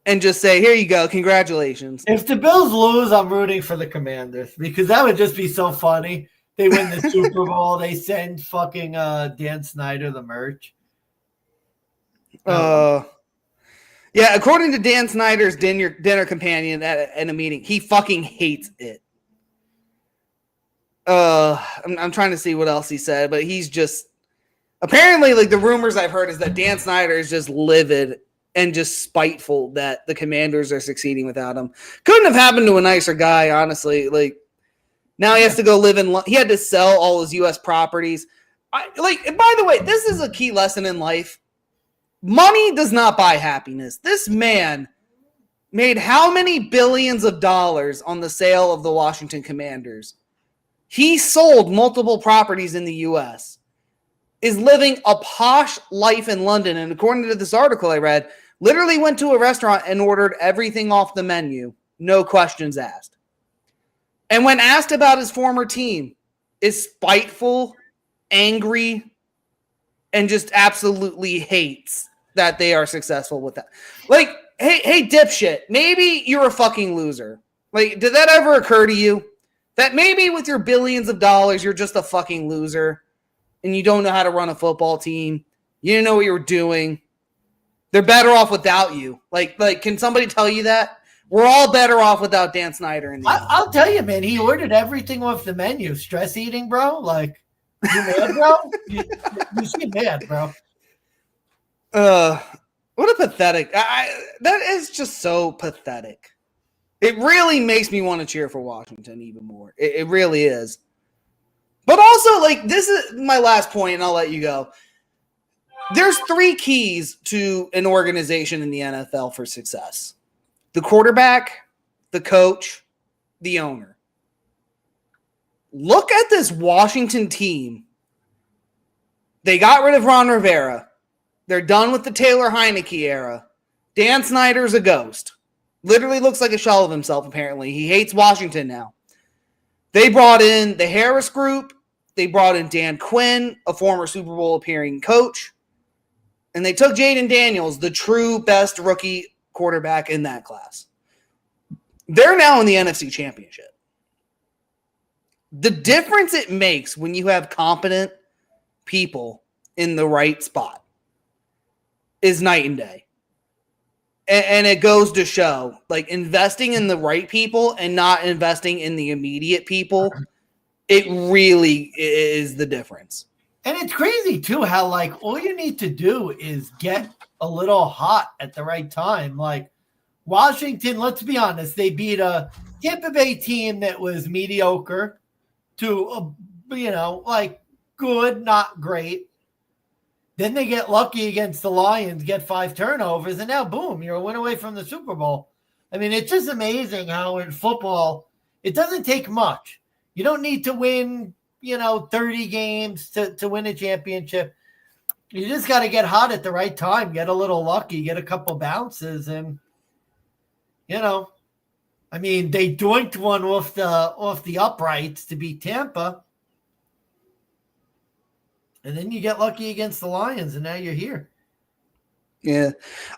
and just say, here you go, congratulations. If the Bills lose, I'm rooting for the Commanders because that would just be so funny. They win the Super Bowl. They send fucking Dan Snyder the merch. Yeah, according to Dan Snyder's dinner companion at a meeting, he fucking hates it. I'm trying to see what else he said, but he's just apparently, like, the rumors I've heard is that Dan Snyder is just livid and just spiteful that the Commanders are succeeding without him. Couldn't have happened to a nicer guy, honestly. Like, now he has to go live in. He had to sell all his U.S. properties. By the way, this is a key lesson in life. Money does not buy happiness. This man made how many billions of dollars on the sale of the Washington Commanders? He sold multiple properties in the U.S., is living a posh life in London, and according to this article I read, literally went to a restaurant and ordered everything off the menu, no questions asked. And when asked about his former team, is spiteful, angry, and just absolutely hates that they are successful with that. Like, hey, dipshit, maybe you're a fucking loser. Like, did that ever occur to you? That maybe with your billions of dollars, you're just a fucking loser and you don't know how to run a football team. You didn't know what you were doing. They're better off without you. Like, can somebody tell you that? We're all better off without Dan Snyder. I'll tell you, man, he ordered everything off the menu. Stress eating, bro? Like, you mad, bro? you seem mad, bro. What a pathetic. That is just so pathetic. It really makes me want to cheer for Washington even more. It really is. But also, like, this is my last point, and I'll let you go. There's 3 keys to an organization in the NFL for success: the quarterback, the coach, the owner. Look at this Washington team. They got rid of Ron Rivera. They're done with the Taylor Heineke era. Dan Snyder's a ghost. Literally looks like a shell of himself, apparently. He hates Washington now. They brought in the Harris Group. They brought in Dan Quinn, a former Super Bowl appearing coach. And they took Jaden Daniels, the true best rookie quarterback in that class. They're now in the NFC Championship. The difference it makes when you have competent people in the right spot is night and day. And it goes to show, like, investing in the right people and not investing in the immediate people, it really is the difference. And it's crazy, too, how, like, all you need to do is get a little hot at the right time. Like, Washington, let's be honest, they beat a Tampa Bay team that was mediocre to, like, good, not great. Then they get lucky against the Lions, get 5 turnovers, and now, boom, you're a win away from the Super Bowl. I mean, it's just amazing how in football, it doesn't take much. You don't need to win, 30 games to win a championship. You just got to get hot at the right time, get a little lucky, get a couple bounces, and, I mean, they doinked one off the uprights to beat Tampa. And then you get lucky against the Lions, and now you're here. Yeah.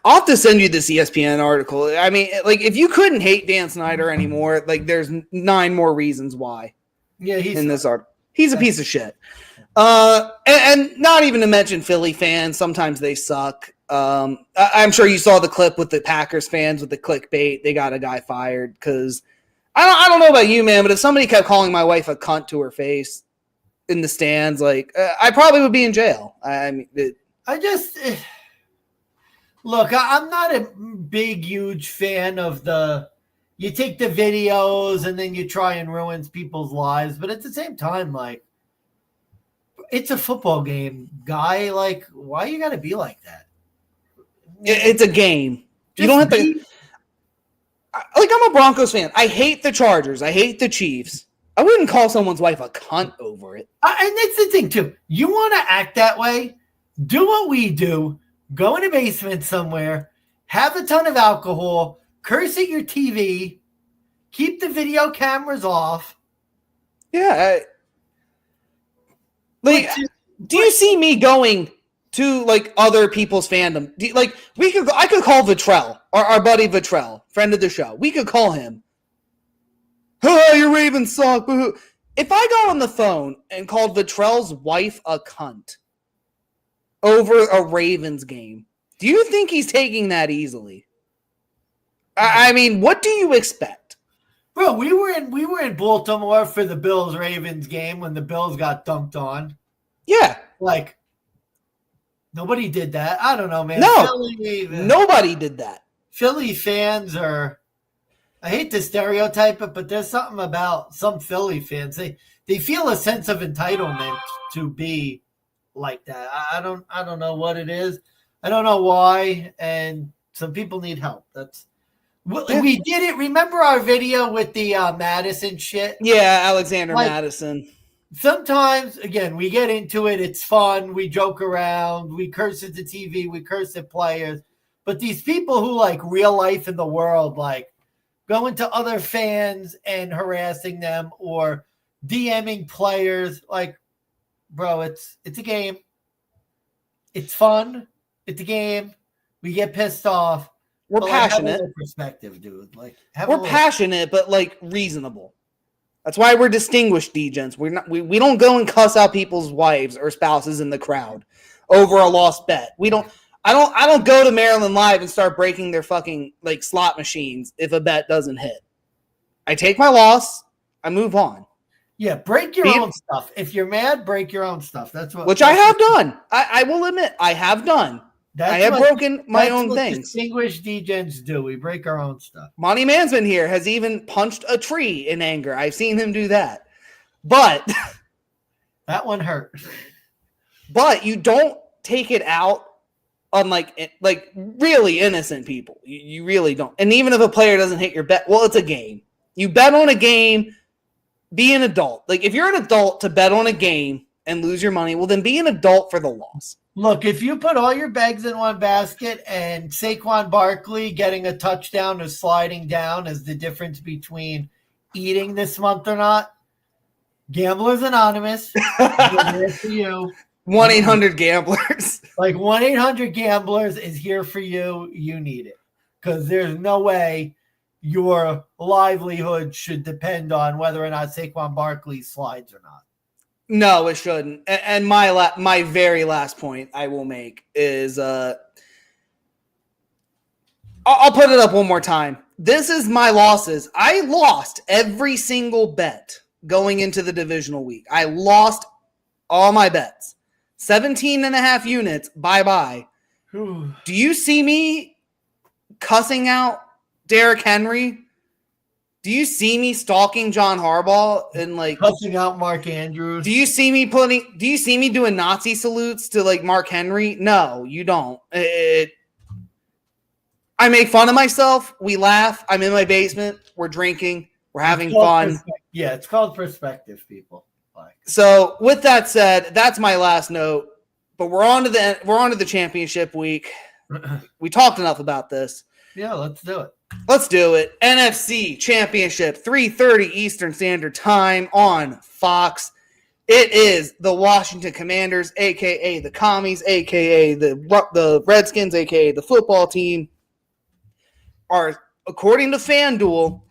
I'll have to send you this ESPN article. I mean, like, if you couldn't hate Dan Snyder anymore, like, there's 9 more reasons why. Yeah, this article. He's a piece of shit. And not even to mention Philly fans. Sometimes they suck. I'm sure you saw the clip with the Packers fans with the clickbait. They got a guy fired because I don't know about you, man, but if somebody kept calling my wife a cunt to her face in the stands, like, I probably would be in jail. I mean, look, I'm not a big, huge fan of you take the videos and then you try and ruin people's lives. But at the same time, like, it's a football game, guy. Like, why you got to be like that? It's a game. You don't have to. Like, I'm a Broncos fan. I hate the Chargers. I hate the Chiefs. I wouldn't call someone's wife a cunt over it. And that's the thing, too. You want to act that way? Do what we do. Go in a basement somewhere. Have a ton of alcohol. Curse at your TV. Keep the video cameras off. Yeah. Do you see me going to, like, other people's fandom? I could call Vitrell, our buddy Vitrell, friend of the show. We could call him. Oh, your Ravens suck. If I got on the phone and called Vitrell's wife a cunt over a Ravens game, do you think he's taking that easily? I mean, what do you expect? Bro, we were in Baltimore for the Bills-Ravens game when the Bills got dunked on. Yeah. Like, nobody did that. I don't know, man. No, nobody did that. Philly fans are, I hate to stereotype it, but there's something about some Philly fans. They feel a sense of entitlement to be like that. I don't know what it is. I don't know why. And some people need help. We did it. Remember our video with the Madison shit? Yeah, Alexander Madison. Sometimes, again, we get into it. It's fun. We joke around. We curse at the TV. We curse at players. But these people who like real life in the world, like going to other fans and harassing them or DMing players, like, bro, it's a game. It's fun. It's a game. We get pissed off. We're passionate. Have a perspective, dude. Like, we're passionate, but like reasonable. That's why we're distinguished DeGents. We don't go and cuss out people's wives or spouses in the crowd over a lost bet. I don't go to Maryland Live and start breaking their fucking like slot machines if a bet doesn't hit. I take my loss, I move on. Yeah, break your own stuff. If you're mad, break your own stuff. Which I have done. I will admit, I have done. I have broken my own things. Distinguished DeGents do. We break our own stuff. Monty Mansman here has even punched a tree in anger. I've seen him do that. But that one hurt. But you don't take it out on like really innocent people. You really don't. And even if a player doesn't hit your bet, well, it's a game. You bet on a game, be an adult. Like if you're an adult to bet on a game and lose your money, well then be an adult for the loss. Look, if you put all your bags in one basket and Saquon Barkley getting a touchdown or sliding down is the difference between eating this month or not, Gamblers Anonymous, here for you. 1-800-GAMBLERS. Like 1-800-GAMBLERS is here for you. You need it. Because there's no way your livelihood should depend on whether or not Saquon Barkley slides or not. No, it shouldn't. And my very last point I will make is I'll put it up one more time. This is my losses. I lost every single bet going into the divisional week. I lost all my bets. 17.5 units. Bye-bye. Do you see me cussing out Derrick Henry? Do you see me stalking John Harbaugh and like cussing out Mark Andrews? Do you see me doing Nazi salutes to like Mark Henry? No, you don't. I make fun of myself. We laugh. I'm in my basement. We're drinking. We're having fun. Yeah, it's called perspective, people. So with that said, that's my last note. But we're on to the championship week. We talked enough about this. Yeah, let's do it. Let's do it. NFC Championship, 3:30 Eastern Standard Time on Fox. It is the Washington Commanders, a.k.a. the Commies, a.k.a. the Redskins, a.k.a. the football team, are, according to FanDuel,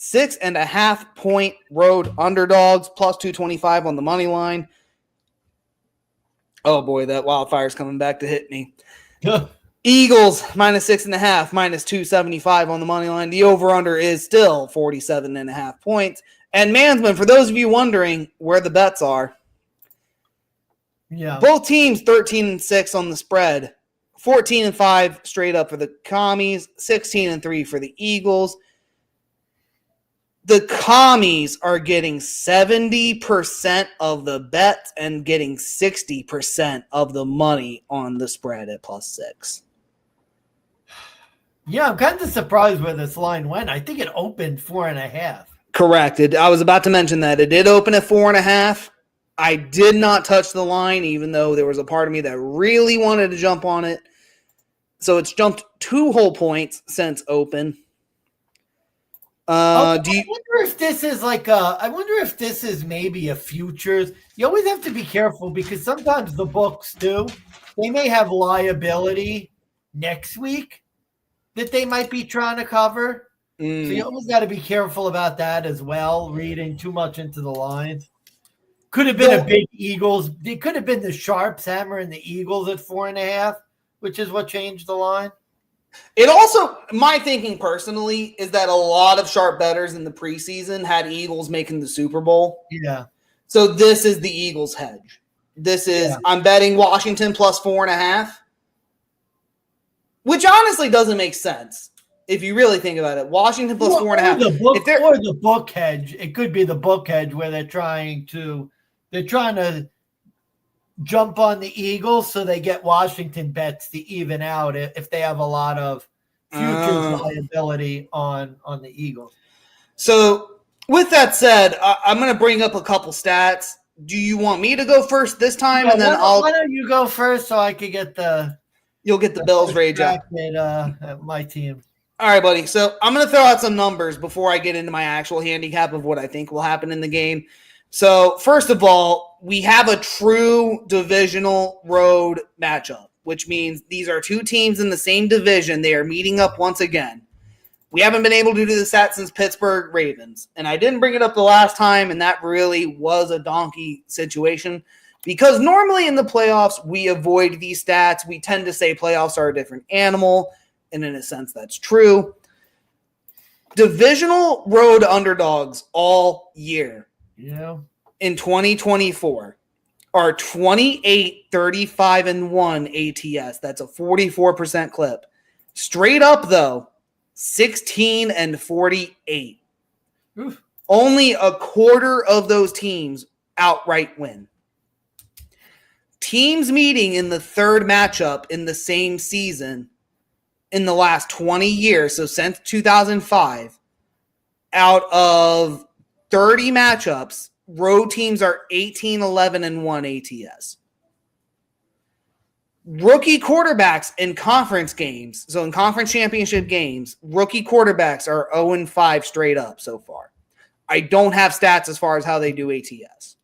6.5-point road underdogs, plus 225 on the money line. Oh, boy, that wildfire's coming back to hit me. Eagles, minus 6.5, minus 275 on the money line. The over-under is still 47.5 points. And Mansman, for those of you wondering where the bets are, both teams 13-6 on the spread, 14-5 straight up for the Commies, 16-3 for the Eagles. The Commies are getting 70% of the bets and getting 60% of the money on the spread at +6. Yeah, I'm kind of surprised where this line went. I think it opened 4.5. Correct. I was about to mention that. It did open at 4.5. I did not touch the line, even though there was a part of me that really wanted to jump on it. So it's jumped 2 whole points since open. I wonder if this is I wonder if this is maybe a futures. You always have to be careful because sometimes the books do. They may have liability next week that they might be trying to cover. So you always got to be careful about that as well, reading too much into the lines. Could have been a big Eagles. It could have been the Sharps hammering the Eagles at 4.5, which is what changed the line. It also, my thinking personally, is that a lot of sharp bettors in the preseason had Eagles making the Super Bowl. Yeah. So this is the Eagles hedge. This is, I'm betting Washington plus 4.5, which honestly doesn't make sense if you really think about it. Washington plus 4.5. Or the book hedge. It could be the book hedge where they're trying to jump on the Eagles so they get Washington bets to even out if they have a lot of futures liability on the Eagles. So with that said, I'm going to bring up a couple stats. Do you want me to go first this time? Yeah, and then why don't you go first so I could get you'll get the Bills rage out. At my team. All right, buddy. So I'm going to throw out some numbers before I get into my actual handicap of what I think will happen in the game. So first of all, we have a true divisional road matchup, which means these are two teams in the same division. They are meeting up once again. We haven't been able to do this since Pittsburgh Ravens. And I didn't bring it up the last time, and that really was a donkey situation because normally in the playoffs, we avoid these stats. We tend to say playoffs are a different animal, and in a sense, that's true. Divisional road underdogs all year. Yeah. In 2024 are 28, 35, and 1 ATS. That's a 44% clip. Straight up, though, 16 and 48. Oof. Only a quarter of those teams outright win. Teams meeting in the third matchup in the same season in the last 20 years, so since 2005, out of 30 matchups, road teams are 18, 11, and 1 ATS. Rookie quarterbacks in conference games, so in conference championship games, rookie quarterbacks are 0 and 5 straight up so far. I don't have stats as far as how they do ATS.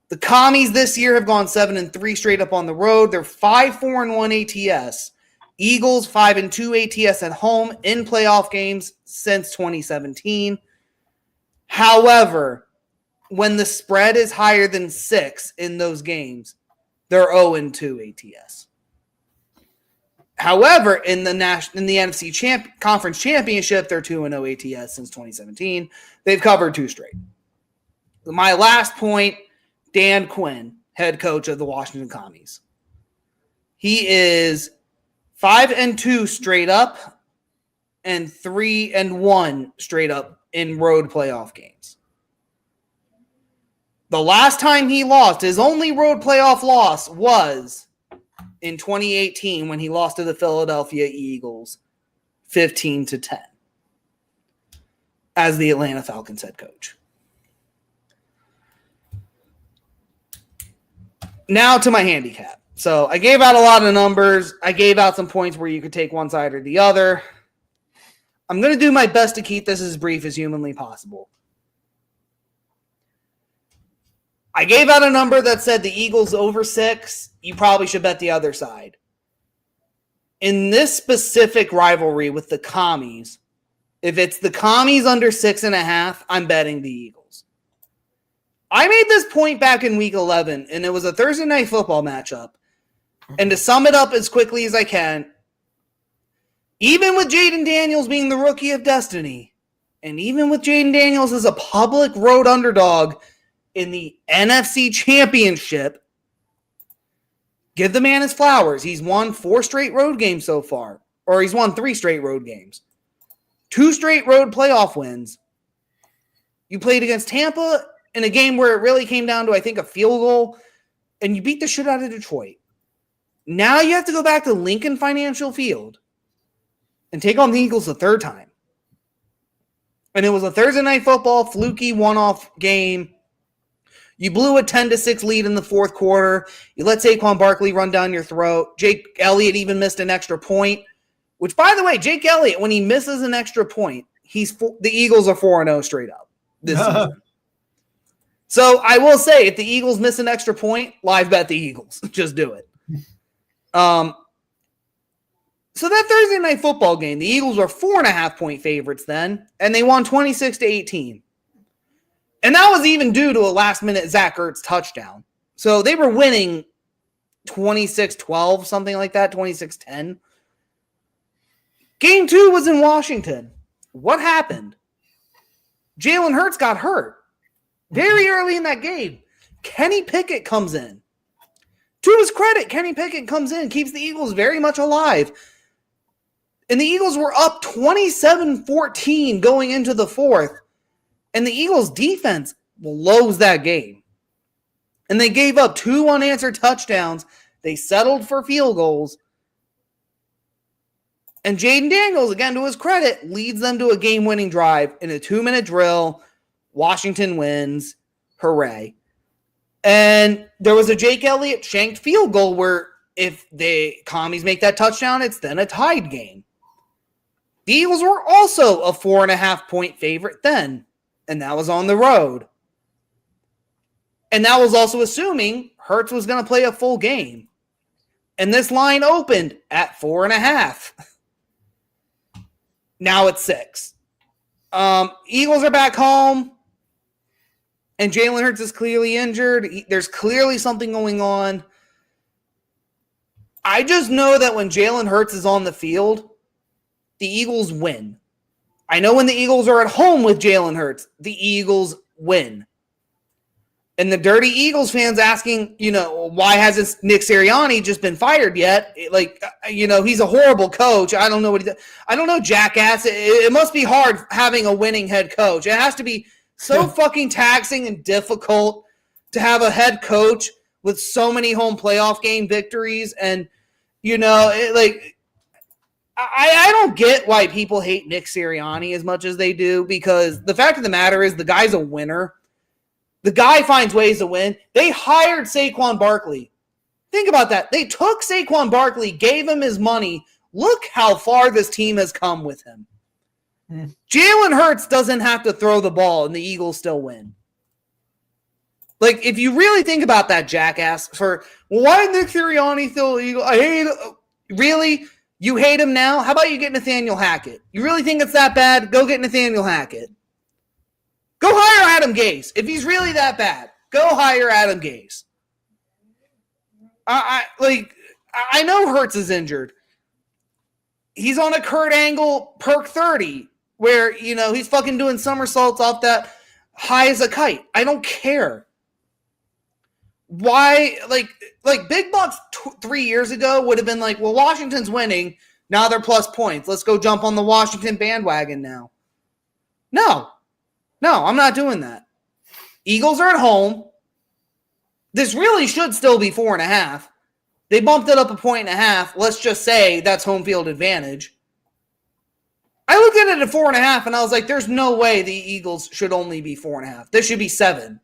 The Commies this year have gone 7 and 3 straight up on the road. They're 5, 4, and 1 ATS. Eagles 5 and 2 ATS at home in playoff games since 2017. However, when the spread is higher than 6 in those games, they're 0 and 2 ATS. However, in the NFC Conference Championship, they're 2 and 0 ATS since 2017. They've covered 2 straight. My last point, Dan Quinn, head coach of the Washington Commies. He is 5 and 2 straight up and 3 and 1 straight up in road playoff games. The last time he lost, his only road playoff loss was in 2018 when he lost to the Philadelphia Eagles 15-10 as the Atlanta Falcons head coach. Now to my handicap. So I gave out a lot of numbers. I gave out some points where you could take one side or the other. I'm going to do my best to keep this as brief as humanly possible. I gave out a number that said the Eagles over 6. You probably should bet the other side. In this specific rivalry with the Commies, if it's the Commies under 6.5, I'm betting the Eagles. I made this point back in week 11, and it was a Thursday night football matchup. And to sum it up as quickly as I can, even with Jaden Daniels being the rookie of destiny, and even with Jaden Daniels as a public road underdog in the NFC Championship, give the man his flowers. He's won 4 straight road games so far, or he's won 3 straight road games. 2 straight road playoff wins. You played against Tampa in a game where it really came down to, I think, a field goal, and you beat the shit out of Detroit. Now you have to go back to Lincoln Financial Field and take on the Eagles the third time. And it was a Thursday night football, fluky one-off game. You blew a 10-6 lead in the fourth quarter. You let Saquon Barkley run down your throat. Jake Elliott even missed an extra point, which, by the way, Jake Elliott, when he misses an extra point, the Eagles are 4-0 straight up this season. So I will say, if the Eagles miss an extra point, live bet the Eagles. Just do it. So that Thursday night football game, the Eagles were 4.5-point favorites then, and they won 26-18. And that was even due to a last-minute Zach Ertz touchdown. So they were winning 26-12, something like that, 26-10. Game 2 was in Washington. What happened? Jalen Hurts got hurt very early in that game. Kenny Pickett comes in. To his credit, Kenny Pickett comes in, keeps the Eagles very much alive. And the Eagles were up 27-14 going into the fourth. And the Eagles' defense blows that game. And they gave up 2 unanswered touchdowns. They settled for field goals. And Jaden Daniels, again to his credit, leads them to a game-winning drive in a 2-minute drill. Washington wins. Hooray. And there was a Jake Elliott shanked field goal where if the Commies make that touchdown, it's then a tied game. The Eagles were also a 4.5-point favorite then, and that was on the road. And that was also assuming Hurts was going to play a full game. And this line opened at 4.5. Now it's 6. Eagles are back home, and Jalen Hurts is clearly injured. There's clearly something going on. I just know that when Jalen Hurts is on the field, the Eagles win. I know when the Eagles are at home with Jalen Hurts, the Eagles win. And the dirty Eagles fans asking, why hasn't Nick Sirianni just been fired yet? He's a horrible coach. I don't know what he does. I don't know, jackass. It must be hard having a winning head coach. It has to be so fucking taxing and difficult to have a head coach with so many home playoff game victories. And, I don't get why people hate Nick Sirianni as much as they do, because the fact of the matter is the guy's a winner. The guy finds ways to win. They hired Saquon Barkley. Think about that. They took Saquon Barkley, gave him his money. Look how far this team has come with him. Jalen Hurts doesn't have to throw the ball, and the Eagles still win. If you really think about that, jackass, why Nick Sirianni still Eagle? I hate it. Really? You hate him now? How about you get Nathaniel Hackett? You really think it's that bad? Go get Nathaniel Hackett. Go hire Adam Gase. If he's really that bad, go hire Adam Gase. I know Hurts is injured. He's on a Kurt Angle perk 30 where, he's fucking doing somersaults off that high as a kite. I don't care. Why, Big Bucks 3 years ago would have been like, well, Washington's winning. Now they're plus points. Let's go jump on the Washington bandwagon now. No, I'm not doing that. Eagles are at home. This really should still be 4.5. They bumped it up 1.5. Let's just say that's home field advantage. I looked at it at 4.5 and I was like, there's no way the Eagles should only be 4.5. This should be 7.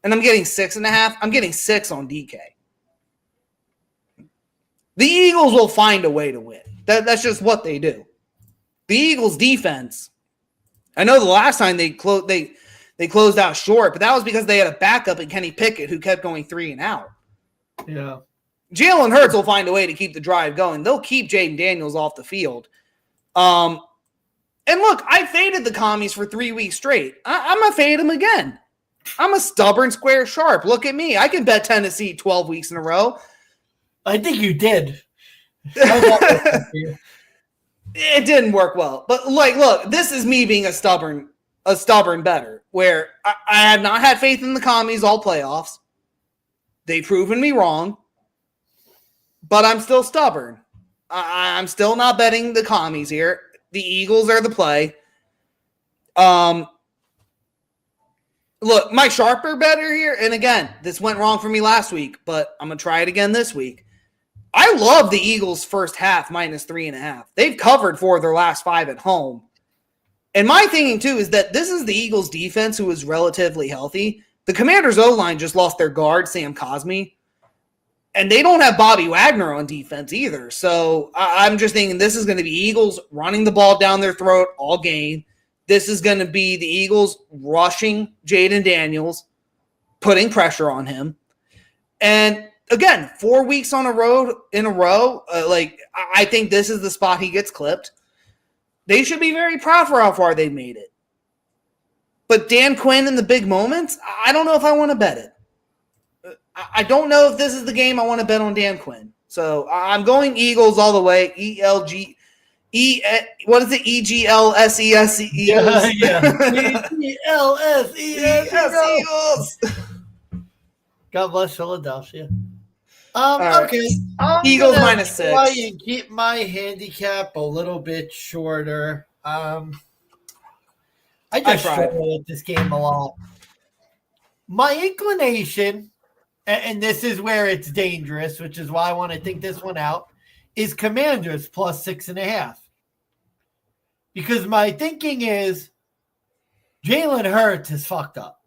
And I'm getting 6.5. I'm getting 6 on DK. The Eagles will find a way to win. That's just what they do. The Eagles defense, I know the last time they closed out short, but that was because they had a backup in Kenny Pickett who kept going 3 and out. Yeah. Jalen Hurts will find a way to keep the drive going. They'll keep Jaden Daniels off the field. And look, I faded the Commies for 3 weeks straight. I'm going to fade them again. I'm a stubborn square sharp. Look at me. I can bet Tennessee 12 weeks in a row. I think you did. It didn't work well. But look, this is me being a stubborn bettor, where I have not had faith in the Commies all playoffs. They've proven me wrong. But I'm still stubborn. I'm still not betting the Commies here. The Eagles are the play. Look, my sharper better here, and again, this went wrong for me last week, but I'm going to try it again this week. I love the Eagles' first half minus 3.5. They've covered 4 of their last 5 at home. And my thinking, too, is that this is the Eagles' defense who is relatively healthy. The Commanders' O-line just lost their guard, Sam Cosmi. And they don't have Bobby Wagner on defense either. So I'm just thinking this is going to be Eagles running the ball down their throat all game. This is going to be the Eagles rushing Jaden Daniels, putting pressure on him. And again, 4 weeks in a row. I think this is the spot he gets clipped. They should be very proud for how far they made it. But Dan Quinn in the big moments, I don't know if I want to bet it. I don't know if this is the game I want to bet on Dan Quinn. So I'm going Eagles all the way. What is it? EGLSES Eagles. EGLSES Eagles. God bless Philadelphia. Okay. Eagles -6. Try and keep my handicap a little bit shorter. I just struggle with this game a lot. My inclination, and this is where it's dangerous, which is why I want to think this one out, is Commanders +6.5. Because my thinking is Jalen Hurts is fucked up.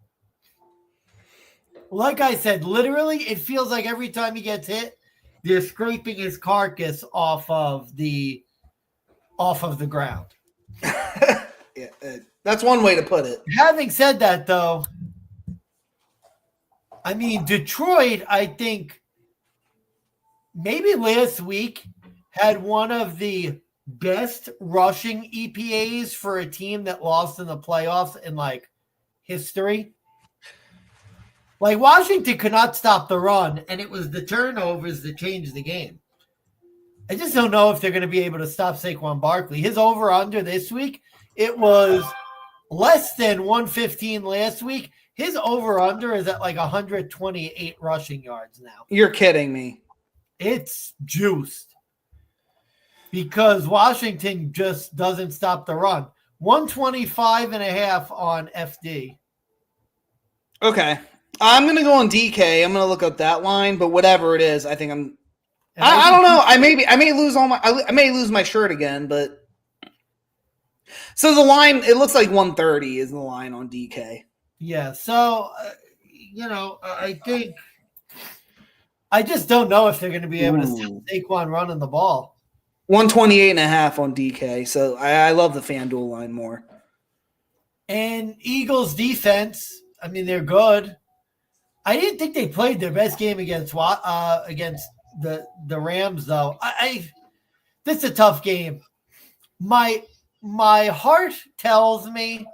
Like I said, literally, it feels like every time he gets hit, they're scraping his carcass off of the ground. Yeah, that's one way to put it. Having said that, though, I mean, Detroit, I think maybe last week had one of the best rushing EPAs for a team that lost in the playoffs in like history. Like Washington could not stop the run, and it was the turnovers that changed the game. I just don't know if they're going to be able to stop Saquon Barkley. His over-under this week, it was less than 115 last week. His over-under is at like 128 rushing yards now. You're kidding me. It's juiced because Washington just doesn't stop the run. 125.5 on FD. Okay. I'm going to go on DK. I'm going to look up that line, but whatever it is, I think I don't know. I may lose my shirt again, but so the line, it looks like 130 is the line on DK. Yeah. So, I just don't know if they're going to be able to stop Saquon running the ball. 128.5 on DK. So I love the FanDuel line more. And Eagles defense, I mean, they're good. I didn't think they played their best game against the Rams, though. This is a tough game. My heart tells me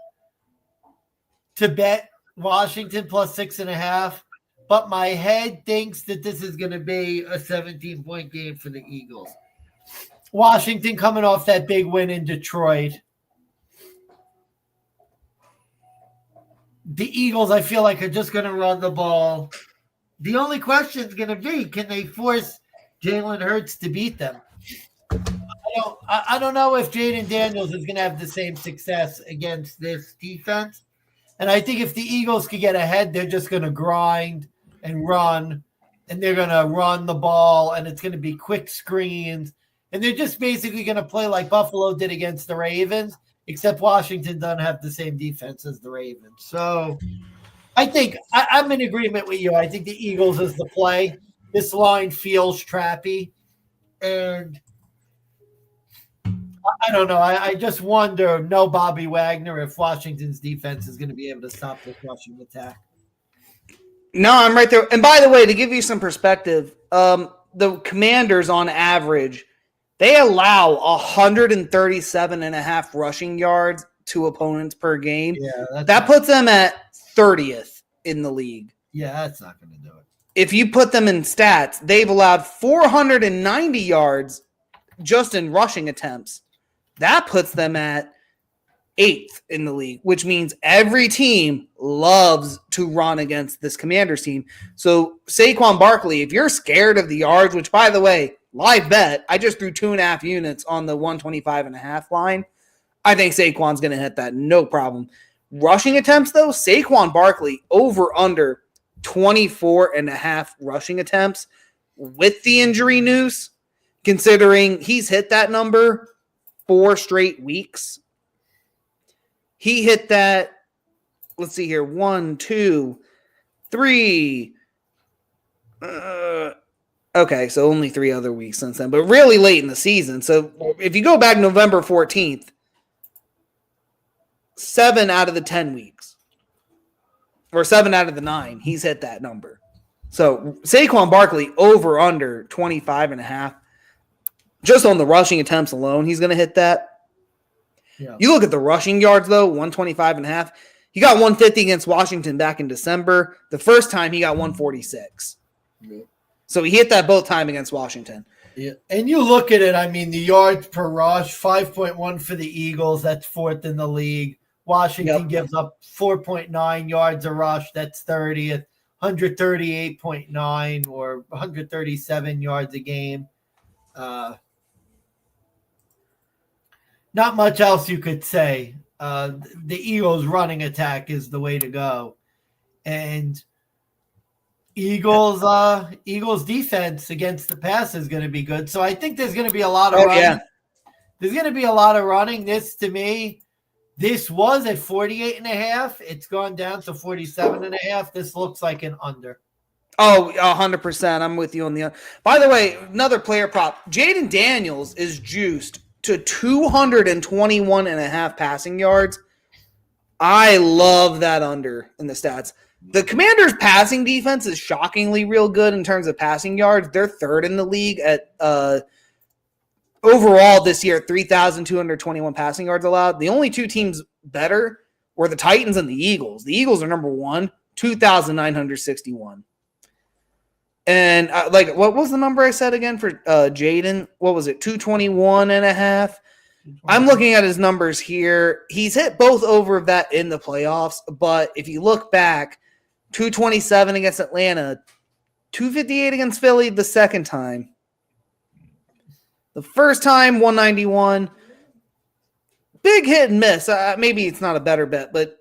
to bet Washington +6.5, but my head thinks that this is going to be a 17-point game for the Eagles. Washington coming off that big win in Detroit. The Eagles, I feel like, are just going to run the ball. The only question is going to be, can they force Jalen Hurts to beat them? I don't know if Jaden Daniels is going to have the same success against this defense. And I think if the Eagles could get ahead, they're just going to grind and run, and they're going to run the ball, and it's going to be quick screens. And they're just basically going to play like Buffalo did against the Ravens, except Washington doesn't have the same defense as the Ravens. So I think I'm in agreement with you. I think the Eagles is the play. This line feels trappy. And I don't know. I just wonder, no Bobby Wagner, if Washington's defense is going to be able to stop this rushing attack. No, I'm right there. And by the way, to give you some perspective, the Commanders on average, they allow 137.5 rushing yards to opponents per game. Yeah, that puts them at 30th in the league. Yeah, that's not going to do it. If you put them in stats, they've allowed 490 yards just in rushing attempts. That puts them at 8th in the league, which means every team loves to run against this Commanders team. So Saquon Barkley, if you're scared of the yards, which, by the way, live bet, I just threw 2.5 units on the 125.5 line. I think Saquon's going to hit that, no problem. Rushing attempts, though, Saquon Barkley over under 24.5 rushing attempts with the injury news, considering he's hit that number 4 straight weeks. He hit that, let's see here, 1, 2, 3. Okay, so only 3 other weeks since then, but really late in the season. So if you go back November 14th, 7 out of the 10 weeks, or 7 out of the 9, he's hit that number. So Saquon Barkley over under 25.5. Just on the rushing attempts alone, he's going to hit that. Yeah. You look at the rushing yards, though, 125.5. He got 150 against Washington back in December. The first time he got 146. Yeah. So he hit that both time against Washington. Yeah. And you look at it, I mean, the yards per rush, 5.1 for the Eagles. That's fourth in the league. Washington gives up 4.9 yards a rush. That's 30th. 138.9 or 137 yards a game. Not much else you could say. The Eagles' running attack is the way to go. And Eagles defense against the pass is going to be good. So I think there's going to be a lot of running. Yeah. There's going to be a lot of running. This, to me, this was at 48.5. It's gone down to 47.5. This looks like an under. Oh, 100%. I'm with you on the. By the way, another player prop. Jaden Daniels is juiced to 221.5 passing yards. I love that under in the stats. The Commanders' passing defense is shockingly real good in terms of passing yards. They're third in the league at overall this year, 3,221 passing yards allowed. The only two teams better were the Titans and the Eagles. The Eagles are number one, 2,961. And what was the number I said again for Jaden? What was it? 221.5. I'm looking at his numbers here. He's hit both over that in the playoffs, but if you look back, 227 against Atlanta, 258 against Philly the second time. The first time, 191. Big hit and miss. Maybe it's not a better bet, but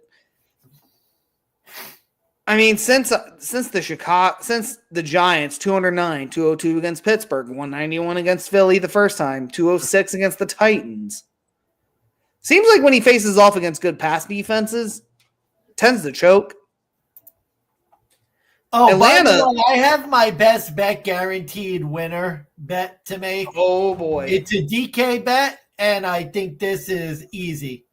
I mean, since the Giants, 209, 202 against Pittsburgh, 191 against Philly the first time, 206 against the Titans. Seems like when he faces off against good pass defenses, tends to choke. Oh, Atlanta! I have my best bet guaranteed winner bet to make. Oh boy, it's a DK bet, and I think this is easy.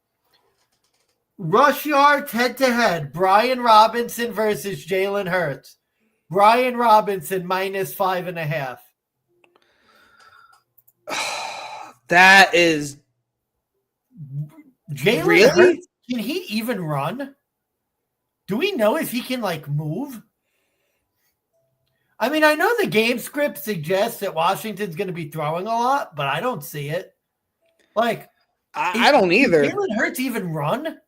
Rush yards head-to-head. Brian Robinson versus Jalen Hurts. Brian Robinson minus 5.5. That is Jalen really? Hurts. Can he even run? Do we know if he can move? I mean, I know the game script suggests that Washington's going to be throwing a lot, but I don't see it. I don't either. Can Jalen Hurts even run?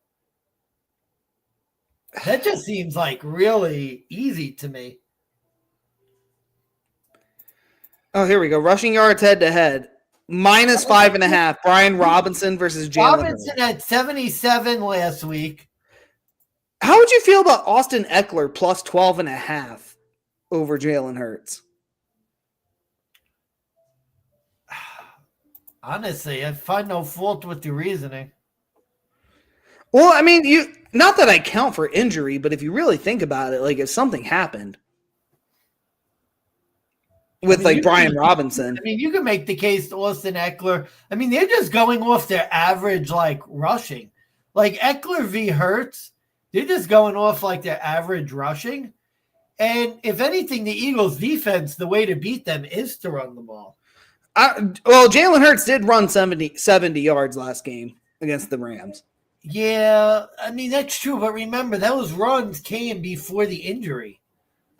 That just seems really easy to me. Oh, here we go. Rushing yards head-to-head. Minus 5.5. Brian Robinson versus Jalen Robinson had 77 last week. How would you feel about Austin Eckler plus 12.5 over Jalen Hurts? Honestly, I find no fault with the reasoning. Well, I mean, not that I count for injury, but if you really think about it, if something happened with Brian Robinson. I mean, you can make the case to Austin Eckler. I mean, they're just going off their average rushing. Eckler v. Hurts, they're just going off their average rushing. And if anything, the Eagles defense, the way to beat them is to run the ball. Jalen Hurts did run 70 yards last game against the Rams. Yeah, I mean, that's true. But remember, those runs came before the injury.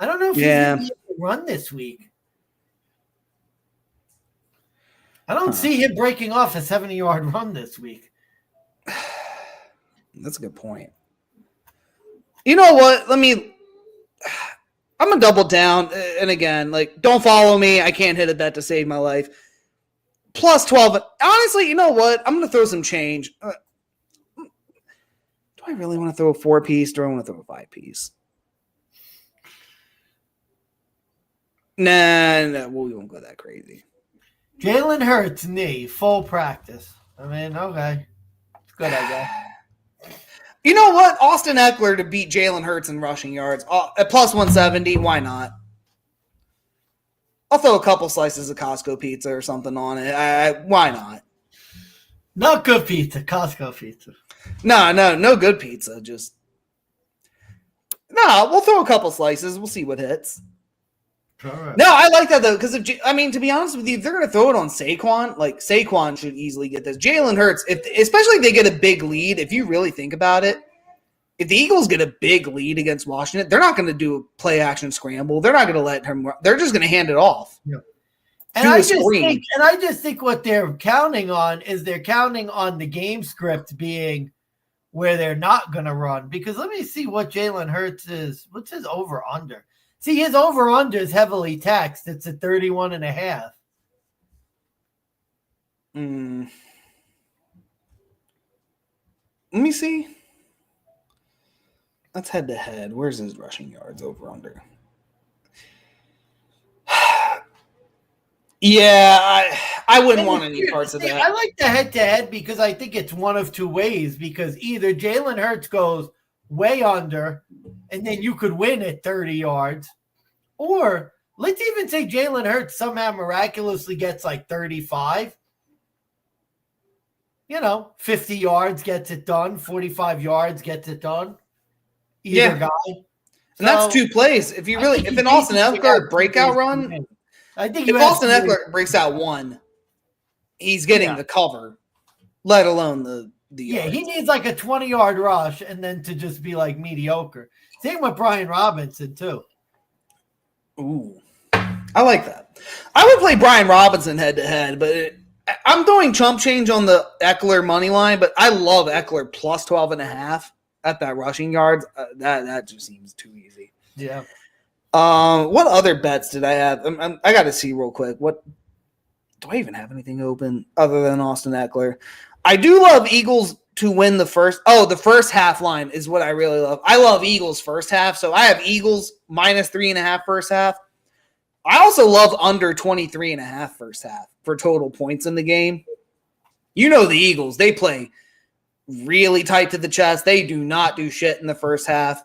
I don't know if he's going to be able to run this week. I don't see him breaking off a 70-yard run this week. That's a good point. You know what? I'm going to double down. And again, don't follow me. I can't hit a bet to save my life. Plus 12. Honestly, you know what? I'm going to throw some change. Do I really want to throw a 4-piece? Do I want to throw a 5-piece? Nah, we won't go that crazy. Jalen Hurts knee, full practice. I mean, okay. It's good, I guess. You know what? Austin Eckler to beat Jalen Hurts in rushing yards at plus 170. Why not? I'll throw a couple slices of Costco pizza or something on it. Why not? Not good pizza, Costco pizza. No good pizza. We'll throw a couple slices. We'll see what hits. Correct. No, I like that though, because to be honest with you, if they're going to throw it on Saquon, like Saquon should easily get this. Jalen Hurts, especially if they get a big lead, if you really think about it, if the Eagles get a big lead against Washington, they're not going to do a play action scramble. They're not going to let him run. They're just going to hand it off. Yeah. And I just think what they're counting on is they're counting on the game script being where they're not going to run. Because let me see what Jalen Hurts is. What's his over-under? See, his over-under is heavily taxed. It's at 31.5. Let me see. That's head-to-head. Where's his rushing yards over-under? Yeah, I wouldn't want any parts of that. I like the head-to-head because I think it's one of two ways. Because either Jalen Hurts goes way under, and then you could win at 30 yards. Or let's even say Jalen Hurts somehow miraculously gets like 35. 50 yards gets it done. 45 yards gets it done. Either guy. And that's two plays. If an Austin Eckler breakout run, I think if Austin Eckler breaks out one, he's getting the cover, let alone the yards. He needs like a 20-yard rush and then to just be like mediocre. Same with Brian Robinson too. Ooh, I like that. I would play Brian Robinson head-to-head, but I'm throwing chump change on the Eckler money line, but I love Eckler plus 12.5 at that rushing yards. That just seems too easy. Yeah. What other bets did I have? I got to see real quick. What do I even have anything open other than Austin Eckler? I do love Eagles to win the first. Oh, the first half line is what I really love. I love Eagles first half, so I have Eagles minus 3.5 first half. I also love under 23.5 first half for total points in the game. You know the Eagles, they play really tight to the chest. They do not do shit in the first half.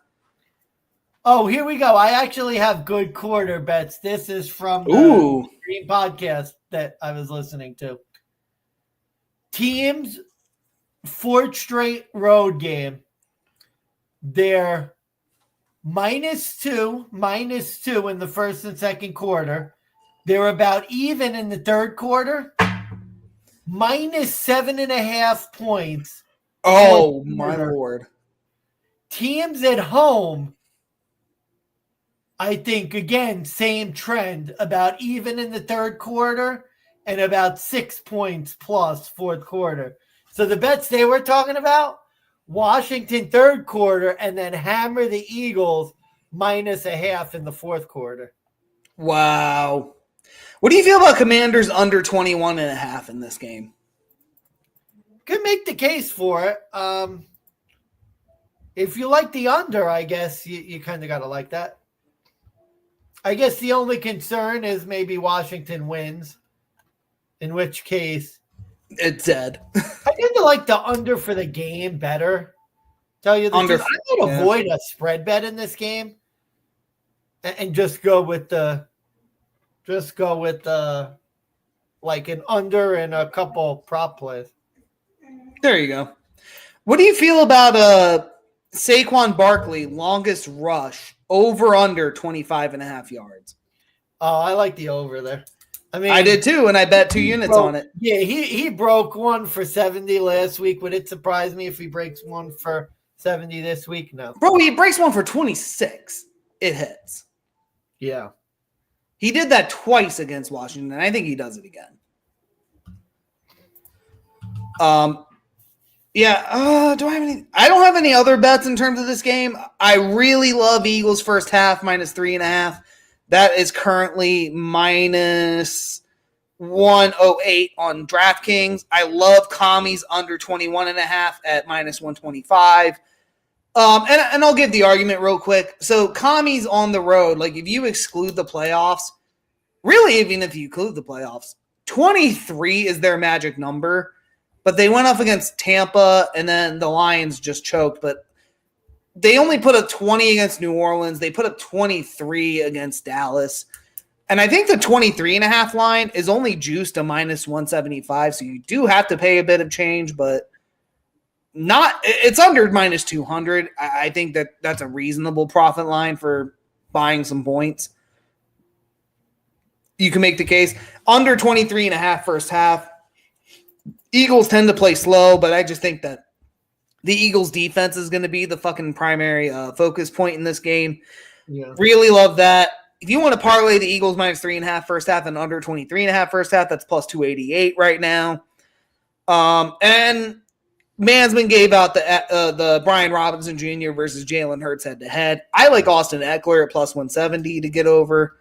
Oh, here we go. I actually have good quarter bets. This is from the Green podcast that I was listening to. Teams, fourth straight road game. They're -2 in the first and second quarter. They're about even in the third quarter. -7.5 points. Oh, my Lord. Teams at home, I think, again, same trend, about even in the third quarter and about 6 points plus fourth quarter. So the bets they were talking about, Washington third quarter and then hammer the Eagles -0.5 in the fourth quarter. Wow. What do you feel about Commanders under 21.5 in this game? Could make the case for it. If you like the under, I guess you kind of got to like that. I guess the only concern is maybe Washington wins, in which case it's dead. I tend to like the under for the game better. Tell you the truth, I would avoid a spread bet in this game and just go with like an under and a couple prop plays. There you go. What do you feel about Saquon Barkley longest rush over under 25.5 yards? Oh, I like the over there. I mean, I did too, and I bet 2 units on it. Yeah, he broke one for 70 last week. Would it surprise me if he breaks one for 70 this week? No. Bro, he breaks one for 26. It hits. Yeah. He did that twice against Washington, and I think he does it again. Yeah, do I have any? I don't have any other bets in terms of this game. I really love Eagles first half -3.5. That is currently -108 on DraftKings. I love Commies under 21.5 at -125. And I'll give the argument real quick. So Commies on the road, like if you exclude the playoffs, really even if you include the playoffs, 23 is their magic number. But they went up against Tampa, and then the Lions just choked. But they only put up 20 against New Orleans. They put up 23 against Dallas. And I think the 23.5 line is only juiced to -175. So you do have to pay a bit of change, but it's under -200. I think that's a reasonable profit line for buying some points. you can make the case. Under 23.5 first half. Eagles tend to play slow, but I just think that the Eagles defense is going to be the fucking primary focus point in this game. Yeah. Really love that. If you want to parlay the Eagles minus 3.5 first half and under 23.5 first half, that's plus 288 right now. And Mansman gave out the Brian Robinson Jr. versus Jalen Hurts head to head. I like Austin Eckler at plus 170 to get over.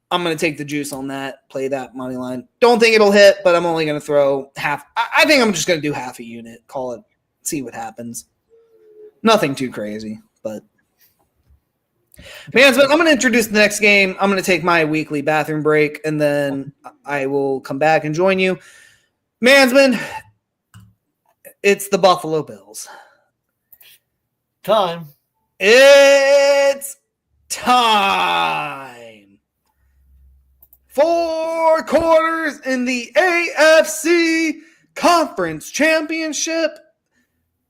I'm going to take the juice on that, play that money line. Don't think it'll hit, but I'm only going to throw half. I think I'm just going to do half a unit, call it, see what happens. Nothing too crazy, but. Mansman, I'm going to introduce the next game. I'm going to take my weekly bathroom break, and then I will come back and join you. Mansman, it's the Buffalo Bills. Time. It's time. 4 quarters in the AFC Conference Championship.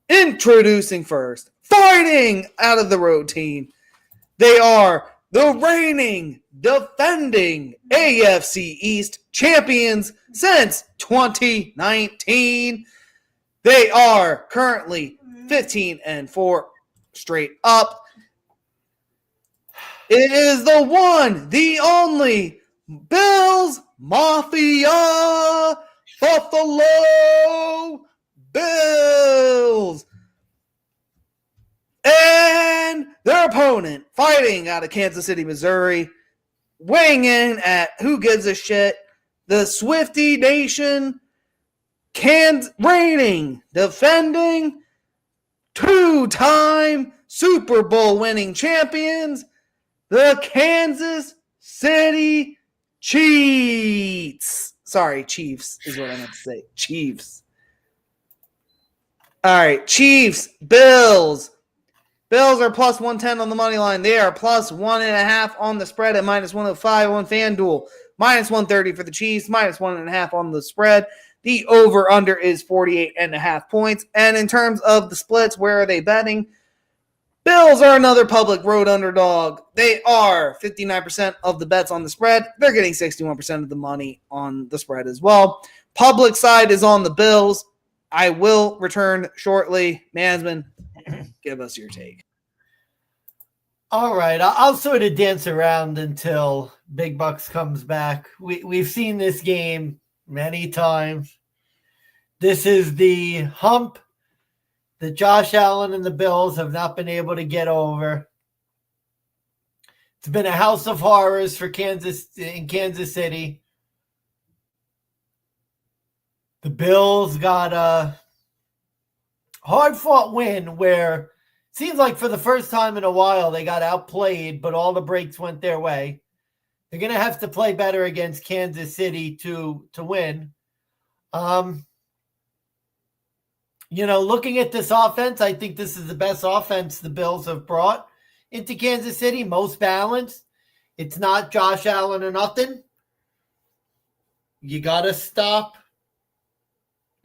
Introducing first, fighting out of the road team. They are the reigning, defending AFC East champions since 2019. They are currently 15-4 straight up. It is the one, the only Bills Mafia, Buffalo Bills. And their opponent, fighting out of Kansas City, Missouri, weighing in at who gives a shit, the Swiftie Nation, reigning, defending, 2-time Super Bowl winning champions, the Kansas City Chiefs. Sorry, Chiefs is what I meant to say. Chiefs. All right, Chiefs, Bills. Bills are plus 110 on the money line. They are plus 1.5 on the spread at minus 105 on FanDuel. Minus 130 for the Chiefs, minus 1.5 on the spread. The over-under is 48.5 points. And in terms of the splits, where are they betting? Bills are another public road underdog. They are 59% of the bets on the spread. They're getting 61% of the money on the spread as well. Public side is on the Bills. I will return shortly. Mansman, give us your take. All right. I'll sort of dance around until Big Bucks comes back. We've seen this game many times. This is the hump that Josh Allen and the Bills have not been able to get over. It's been a house of horrors for Kansas City. The Bills got a hard-fought win where it seems like for the first time in a while they got outplayed, but all the breaks went their way. They're going to have to play better against Kansas City to win. Looking at this offense, I think this is the best offense the Bills have brought into Kansas City, most balanced. It's not Josh Allen or nothing. You got to stop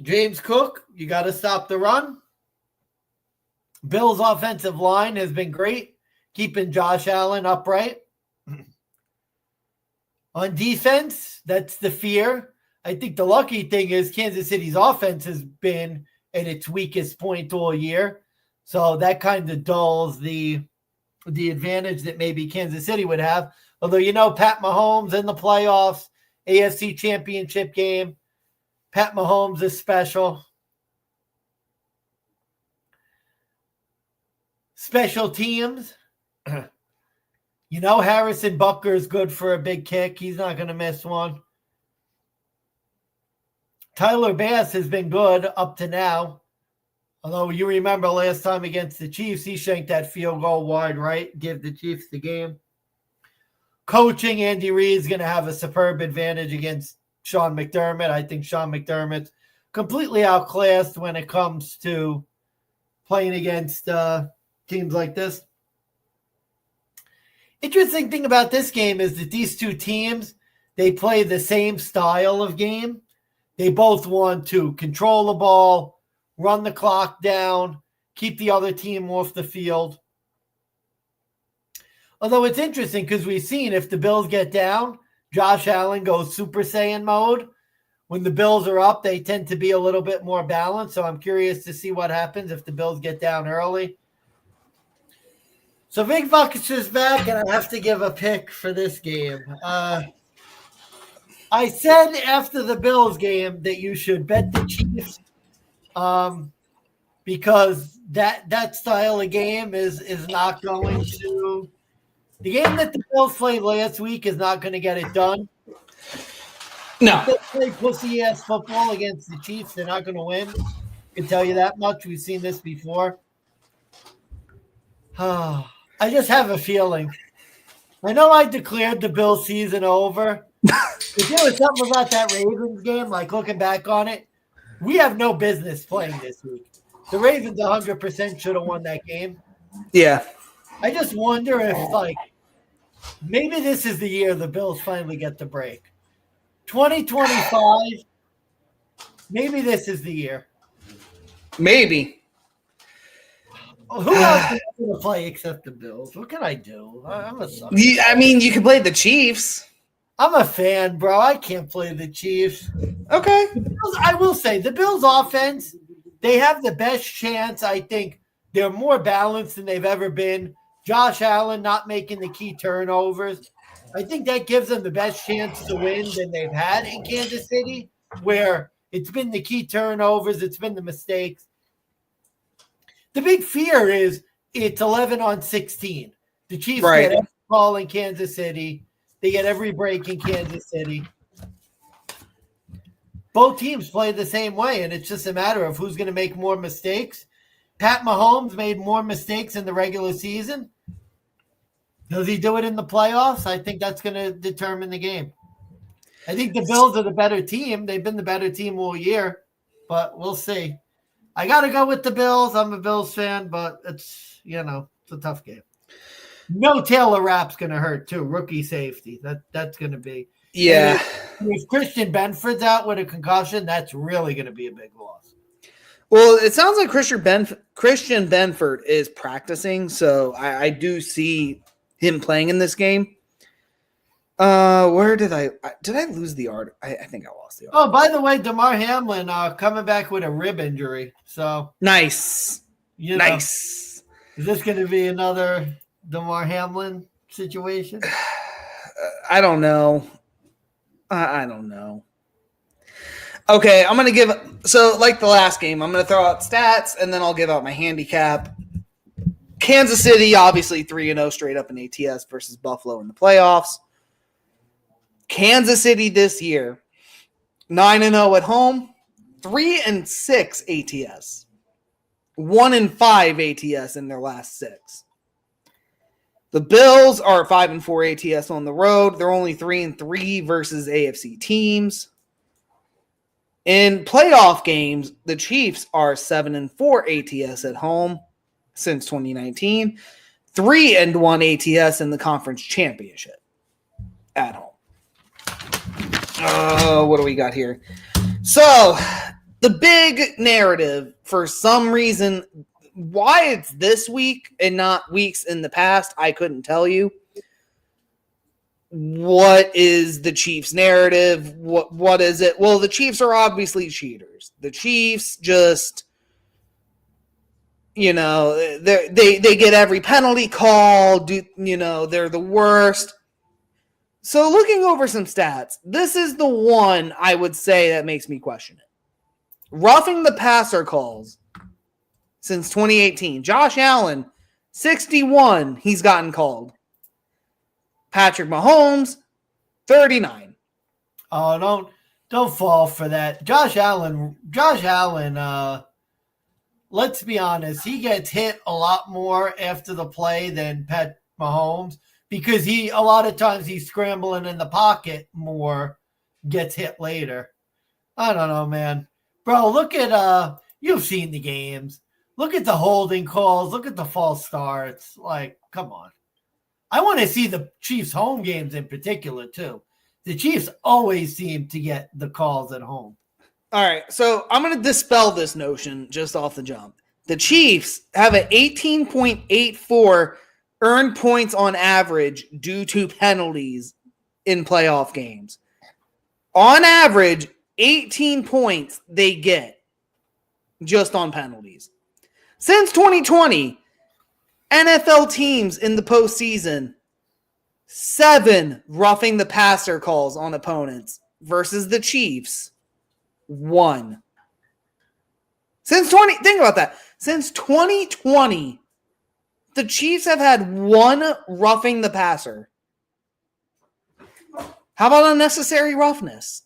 James Cook. You got to stop the run. Bills' offensive line has been great, keeping Josh Allen upright. On defense, that's the fear. I think the lucky thing is Kansas City's offense has been at its weakest point all year. So that kind of dulls the advantage that maybe Kansas City would have. Although, Pat Mahomes in the playoffs, AFC Championship game, Pat Mahomes is special. Special teams. Harrison Butker is good for a big kick. He's not going to miss one. Tyler Bass has been good up to now. Although you remember last time against the Chiefs, he shanked that field goal wide right, give the Chiefs the game. Coaching, Andy Reid's going to have a superb advantage against Sean McDermott. I think Sean McDermott's completely outclassed when it comes to playing against teams like this. Interesting thing about this game is that these two teams, they play the same style of game. They both want to control the ball, run the clock down, keep the other team off the field. Although it's interesting because we've seen if the Bills get down, Josh Allen goes Super Saiyan mode. When the Bills are up, they tend to be a little bit more balanced. So I'm curious to see what happens if the Bills get down early. So Big Buckets is back, and I have to give a pick for this game. I said after the Bills game that you should bet the Chiefs, because that style of game is not going to. The game that the Bills played last week is not going to get it done. No. If they play pussy-ass football against the Chiefs, they're not going to win. I can tell you that much. We've seen this before. I just have a feeling. I know I declared the Bills season over. If there was something about that Ravens game, like looking back on it, we have no business playing this week. The Ravens 100% should have won that game. Yeah. I just wonder if, like, maybe this is the year the Bills finally get the break. 2025, maybe this is the year. Maybe. Who else is going to play except the Bills? What can I do? I'm a sucker. I mean, you can play the Chiefs. I'm a fan, bro. I can't play the Chiefs. Okay. The Bills, I will say, the Bills' offense, they have the best chance. I think they're more balanced than they've ever been. Josh Allen not making the key turnovers. I think that gives them the best chance to win than they've had in Kansas City, where it's been the key turnovers, it's been the mistakes. The big fear is it's 11-16. The Chiefs get every call in Kansas City. They get every break in Kansas City. Both teams play the same way, and it's just a matter of who's going to make more mistakes. Pat Mahomes made more mistakes in the regular season. Does he do it in the playoffs? I think that's going to determine the game. I think the Bills are the better team. They've been the better team all year, but we'll see. I got to go with the Bills. I'm a Bills fan, but it's a tough game. No Taylor Rapp's going to hurt, too. Rookie safety. That's going to be. Yeah. If Christian Benford's out with a concussion, that's really going to be a big loss. Well, it sounds like Christian Benford is practicing, so I do see him playing in this game. Where did I lose the art? I think I lost the art. Oh, by the way, DeMar Hamlin coming back with a rib injury. So nice. Nice. Is this going to be another DeMar Hamlin situation? I don't know. I don't know. Okay, I'm going to give – so like the last game, I'm going to throw out stats, and then I'll give out my handicap. Kansas City, obviously 3-0 straight up in ATS versus Buffalo in the playoffs. Kansas City this year, 9-0 at home, 3-6 ATS. 1-5 ATS in their last 6. The Bills are 5-4 ATS on the road. They're only 3-3 versus AFC teams. In playoff games, the Chiefs are 7-4 ATS at home since 2019. 3-1 ATS in the conference championship at home. What do we got here? So, the big narrative, for some reason, why it's this week and not weeks in the past, I couldn't tell you. What is the Chiefs' narrative? What is it? Well, the Chiefs are obviously cheaters. The Chiefs just, they get every penalty call. They're the worst. So looking over some stats, this is the one I would say that makes me question it. Roughing the passer calls since 2018. Josh Allen, 61, he's gotten called. Patrick Mahomes, 39. Oh, don't fall for that. Josh Allen, let's be honest, he gets hit a lot more after the play than Pat Mahomes because a lot of times he's scrambling in the pocket more, gets hit later. I don't know, man. Bro, look at you've seen the games. Look at the holding calls. Look at the false starts. Like, come on. I want to see the Chiefs' home games in particular, too. The Chiefs always seem to get the calls at home. All right, so I'm going to dispel this notion just off the jump. The Chiefs have an 18.84 earned points on average due to penalties in playoff games. On average, 18 points they get just on penalties. Since 2020, NFL teams in the postseason, 7 roughing the passer calls on opponents versus the Chiefs, 1. Think about that. Since 2020, the Chiefs have had 1 roughing the passer. How about unnecessary roughness?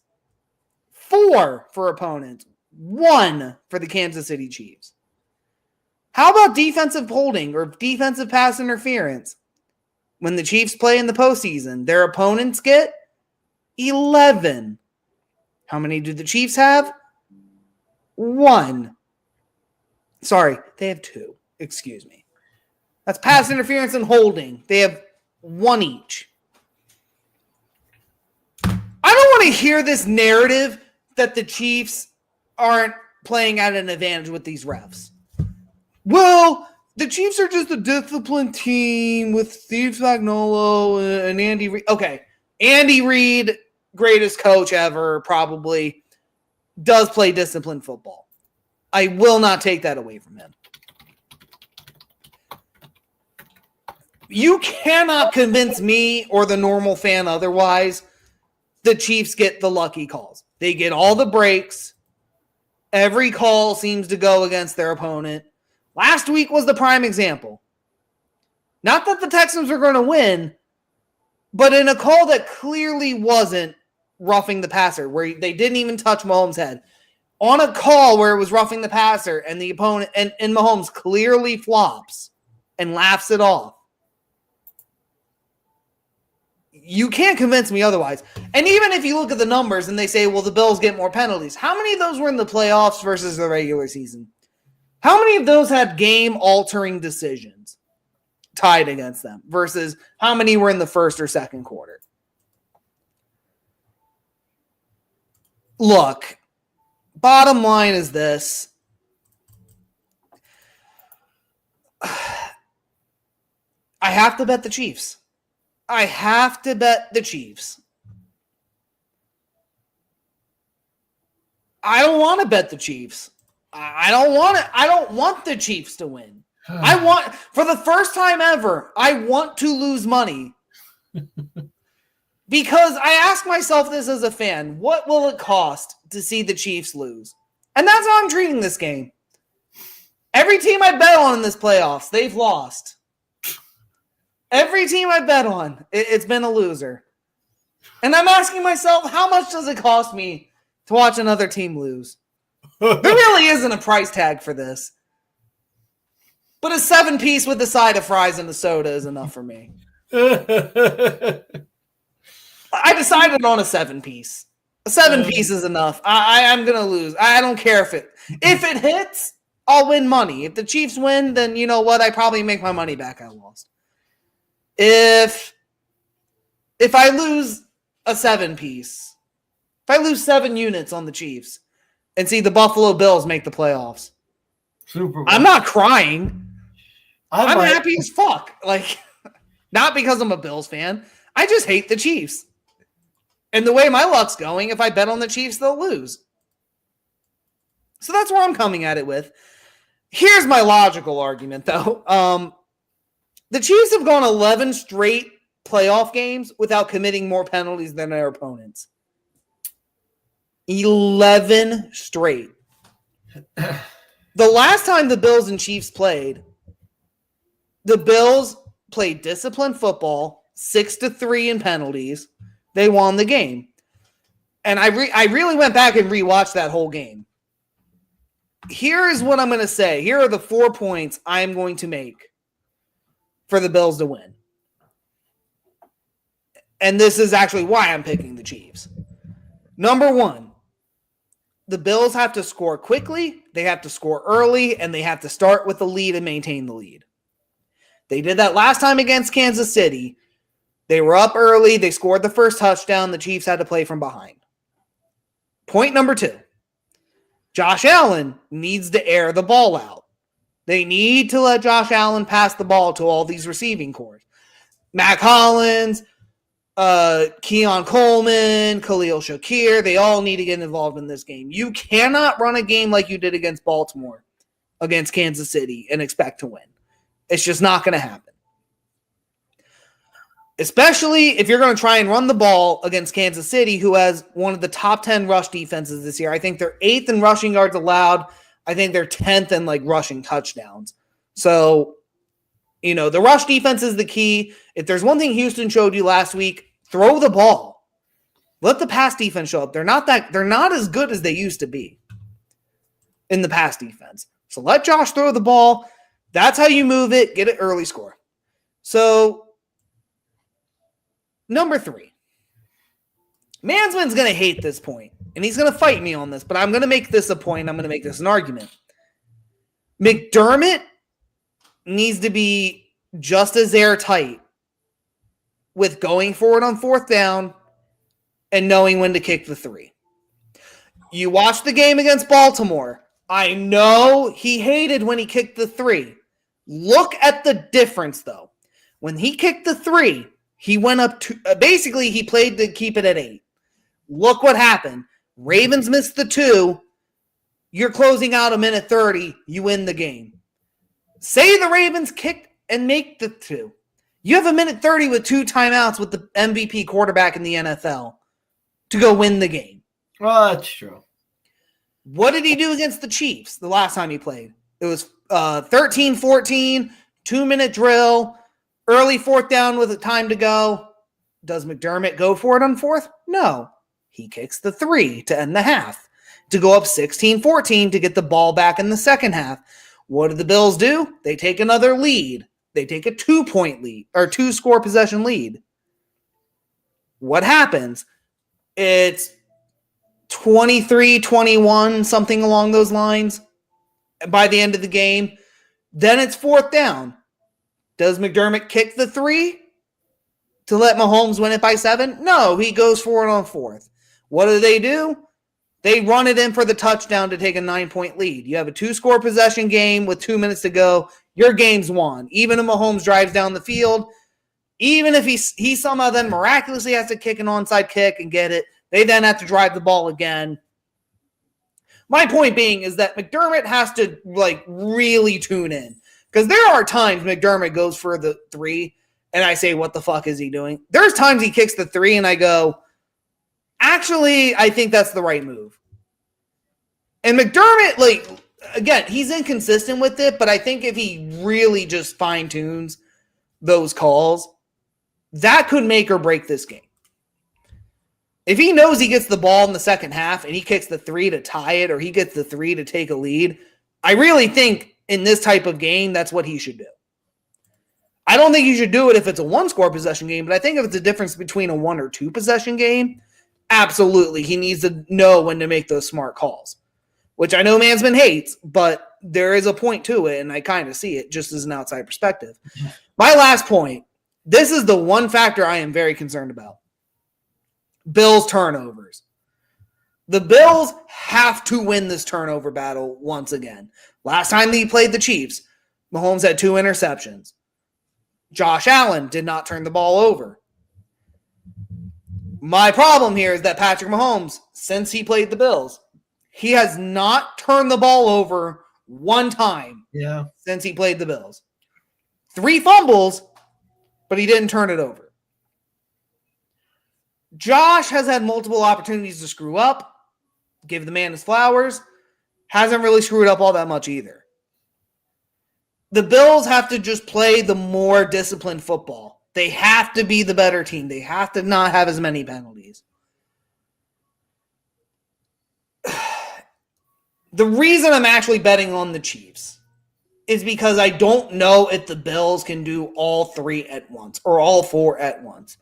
4 for opponents, 1 for the Kansas City Chiefs. How about defensive holding or defensive pass interference? When the Chiefs play in the postseason, their opponents get 11. How many do the Chiefs have? 1. Sorry, they have 2. Excuse me. That's pass interference and holding. They have 1 each. I don't want to hear this narrative that the Chiefs aren't playing at an advantage with these refs. Well, the Chiefs are just a disciplined team with Steve Spagnuolo and Andy Reid. Okay, Andy Reid, greatest coach ever, probably, does play disciplined football. I will not take that away from him. You cannot convince me or the normal fan otherwise. The Chiefs get the lucky calls. They get all the breaks. Every call seems to go against their opponent. Last week was the prime example. Not that the Texans were going to win, but in a call that clearly wasn't roughing the passer, where they didn't even touch Mahomes' head. On a call where it was roughing the passer and the opponent and Mahomes clearly flops and laughs it off. You can't convince me otherwise. And even if you look at the numbers and they say, well, the Bills get more penalties, how many of those were in the playoffs versus the regular season? How many of those had game-altering decisions tied against them versus how many were in the first or second quarter? Look, bottom line is this. I have to bet the Chiefs. I have to bet the Chiefs. I don't want to bet the Chiefs. I don't want the Chiefs to win. For the first time ever, I want to lose money. Because I ask myself this as a fan, what will it cost to see the Chiefs lose? And that's how I'm treating this game. Every team I bet on in this playoffs, they've lost. Every team I bet on, it's been a loser. And I'm asking myself, how much does it cost me to watch another team lose? There really isn't a price tag for this. But a 7-piece with a side of fries and a soda is enough for me. I decided on a 7-piece. A 7-piece is enough. I'm going to lose. I don't care if it hits, I'll win money. If the Chiefs win, then you know what? I probably make my money back I lost. If I lose a 7-piece, if I lose 7 units on the Chiefs and see the Buffalo Bills make the playoffs, Super Bowl. I'm not crying. I'm happy as fuck. Like, not because I'm a Bills fan. I just hate the Chiefs. And the way my luck's going, if I bet on the Chiefs, they'll lose. So that's where I'm coming at it with. Here's my logical argument, though. The Chiefs have gone 11 straight playoff games without committing more penalties than their opponents. 11 straight. The last time the Bills and Chiefs played, the Bills played disciplined football, 6-3 in penalties. They won the game. And I really went back and rewatched that whole game. Here is what I'm going to say. Here are the 4 points I'm going to make for the Bills to win. And this is actually why I'm picking the Chiefs. Number 1, the Bills have to score quickly, they have to score early, and they have to start with the lead and maintain the lead. They did that last time against Kansas City. They were up early, they scored the first touchdown, the Chiefs had to play from behind. Point number 2, Josh Allen needs to air the ball out. They need to let Josh Allen pass the ball to all these receiving cores. Mac Hollins, Keon Coleman, Khalil Shakir, they all need to get involved in this game. You cannot run a game like you did against Baltimore, against Kansas City, and expect to win. It's just not going to happen. Especially if you're going to try and run the ball against Kansas City, who has one of the top 10 rush defenses this year. I think they're 8th in rushing yards allowed. I think they're 10th in rushing touchdowns. So, the rush defense is the key. If there's one thing Houston showed you last week, throw the ball. Let the pass defense show up. They're not as good as they used to be in the pass defense. So let Josh throw the ball. That's how you move it. Get an early score. So, number 3. Mansman's going to hate this point, and he's going to fight me on this, but I'm going to make this a point. I'm going to make this an argument. McDermott needs to be just as airtight with going forward on 4th down and knowing when to kick the 3. You watched the game against Baltimore. I know he hated when he kicked the 3. Look at the difference, though. When he kicked the 3, he went up to basically he played to keep it at 8. Look what happened. Ravens missed the 2. You're closing out a minute 30. You win the game. Say the Ravens kick and make the 2. You have a minute 30 with 2 timeouts with the MVP quarterback in the NFL to go win the game. Well, that's true. What did he do against the Chiefs the last time he played? It was 13-14, 2-minute drill, early 4th down with a time to go. Does McDermott go for it on 4th? No. He kicks the 3 to end the half, to go up 16-14 to get the ball back in the second half. What do the Bills do? They take another lead. They take a 2-point lead, or 2-score possession lead. What happens? It's 23-21, something along those lines by the end of the game. Then it's 4th down. Does McDermott kick the 3 to let Mahomes win it by 7? No, he goes for it on 4th. What do? They run it in for the touchdown to take a 9-point lead. You have a 2-score possession game with 2 minutes to go. Your game's won. Even if Mahomes drives down the field, even if he somehow then miraculously has to kick an onside kick and get it, they then have to drive the ball again. My point being is that McDermott has to really tune in, because there are times McDermott goes for the 3 and I say, what the fuck is he doing? There's times he kicks the 3 and I go, actually, I think that's the right move. And McDermott, again, he's inconsistent with it, but I think if he really just fine-tunes those calls, that could make or break this game. If he knows he gets the ball in the second half and he kicks the 3 to tie it, or he gets the 3 to take a lead, I really think in this type of game, that's what he should do. I don't think you should do it if it's a 1-score possession game, but I think if it's a difference between a 1 or 2 possession game, absolutely, he needs to know when to make those smart calls, which I know Mansman hates, but there is a point to it, and I kind of see it just as an outside perspective. My last point, this is the one factor I am very concerned about. Bills turnovers. The Bills have to win this turnover battle once again. Last time they played the Chiefs, Mahomes had 2 interceptions. Josh Allen did not turn the ball over. My problem here is that Patrick Mahomes, since he played the Bills, he has not turned the ball over one time since he played the Bills. 3 fumbles, but he didn't turn it over. Josh has had multiple opportunities to screw up, give the man his flowers, hasn't really screwed up all that much either. The Bills have to just play the more disciplined football. They have to be the better team. They have to not have as many penalties. The reason I'm actually betting on the Chiefs is because I don't know if the Bills can do all 3 at once or all 4 at once.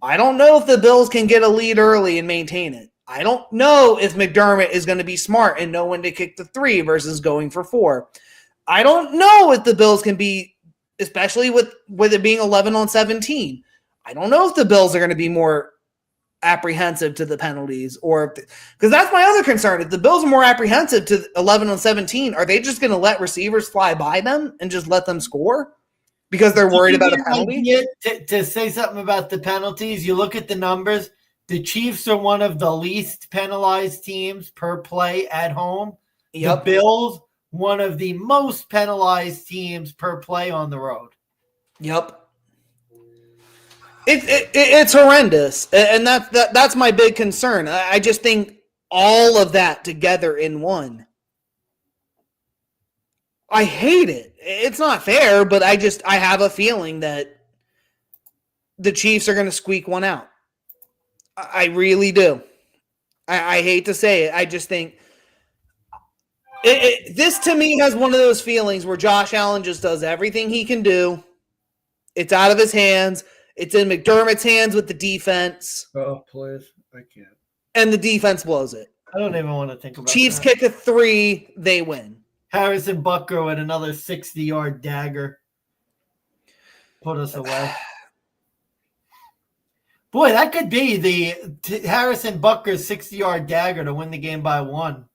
I don't know if the Bills can get a lead early and maintain it. I don't know if McDermott is going to be smart and know when to kick the 3 versus going for 4. I don't know if the Bills can be, especially with it being 11-17. I don't know if the Bills are going to be more apprehensive to the penalties, or because that's my other concern. If the Bills are more apprehensive to 11-17, are they just going to let receivers fly by them and just let them score? because they're worried about a An penalty. idea to say something about the penalties, you look at the numbers. The Chiefs are one of the least penalized teams per play at home. Yep. The Bills, one of the most penalized teams per play on the road. Yep. It's horrendous, and that's my big concern. I just think all of that together in one. I hate it. It's not fair, but I have a feeling that the Chiefs are going to squeak one out. I really do. I hate to say it. I just think this to me has one of those feelings where Josh Allen just does everything he can do. It's out of his hands. It's in McDermott's hands with the defense. Oh, please. I can't. And the defense blows it. I don't even want to think about Chiefs that. kick a 3, they win. Harrison Butker with another 60-yard dagger. Put us away. Boy, that could be the Harrison Butker's 60-yard dagger to win the game by 1.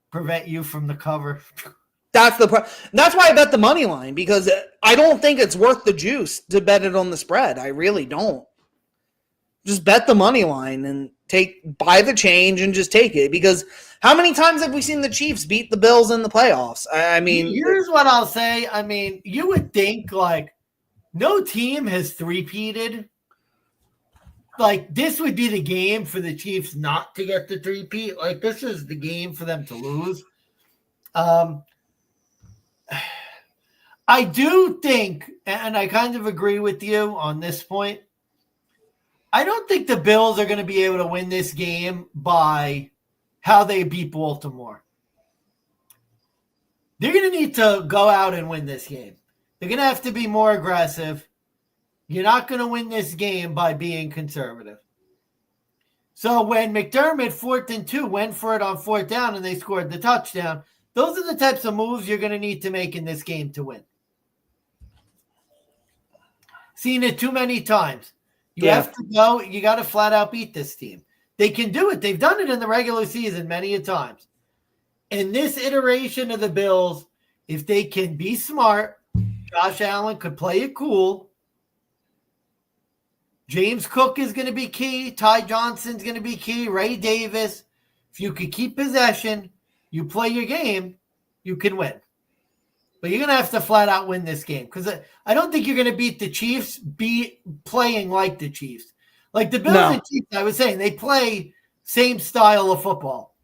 Prevent you from the cover. That's why I bet the money line, because I don't think it's worth the juice to bet it on the spread. I really don't. Just bet the money line and buy the change and just take it, because how many times have we seen the Chiefs beat the Bills in the playoffs? I mean, here's what I'll say. I mean, you would think like no team has three-peated. Like, this would be the game for the Chiefs not to get the three-peat. Like, this is the game for them to lose. I do think, and I kind of agree with you on this point, I don't think the Bills are going to be able to win this game by how they beat Baltimore. They're going to need to go out and win this game. They're going to have to be more aggressive. You're not going to win this game by being conservative. So when McDermott, 4th and 2, went for it on 4th down and they scored the touchdown, those are the types of moves you're going to need to make in this game to win. Seen it too many times. You have to go. You got to flat out beat this team. They can do it. They've done it in the regular season many a times. In this iteration of the Bills, if they can be smart, Josh Allen could play it cool. James Cook is going to be key. Ty Johnson's going to be key. Ray Davis. If you could keep possession, you play your game, you can win. But you're going to have to flat out win this game, because I don't think you're going to beat the Chiefs playing like the Chiefs. Like the Bills and Chiefs, I was saying, they play same style of football.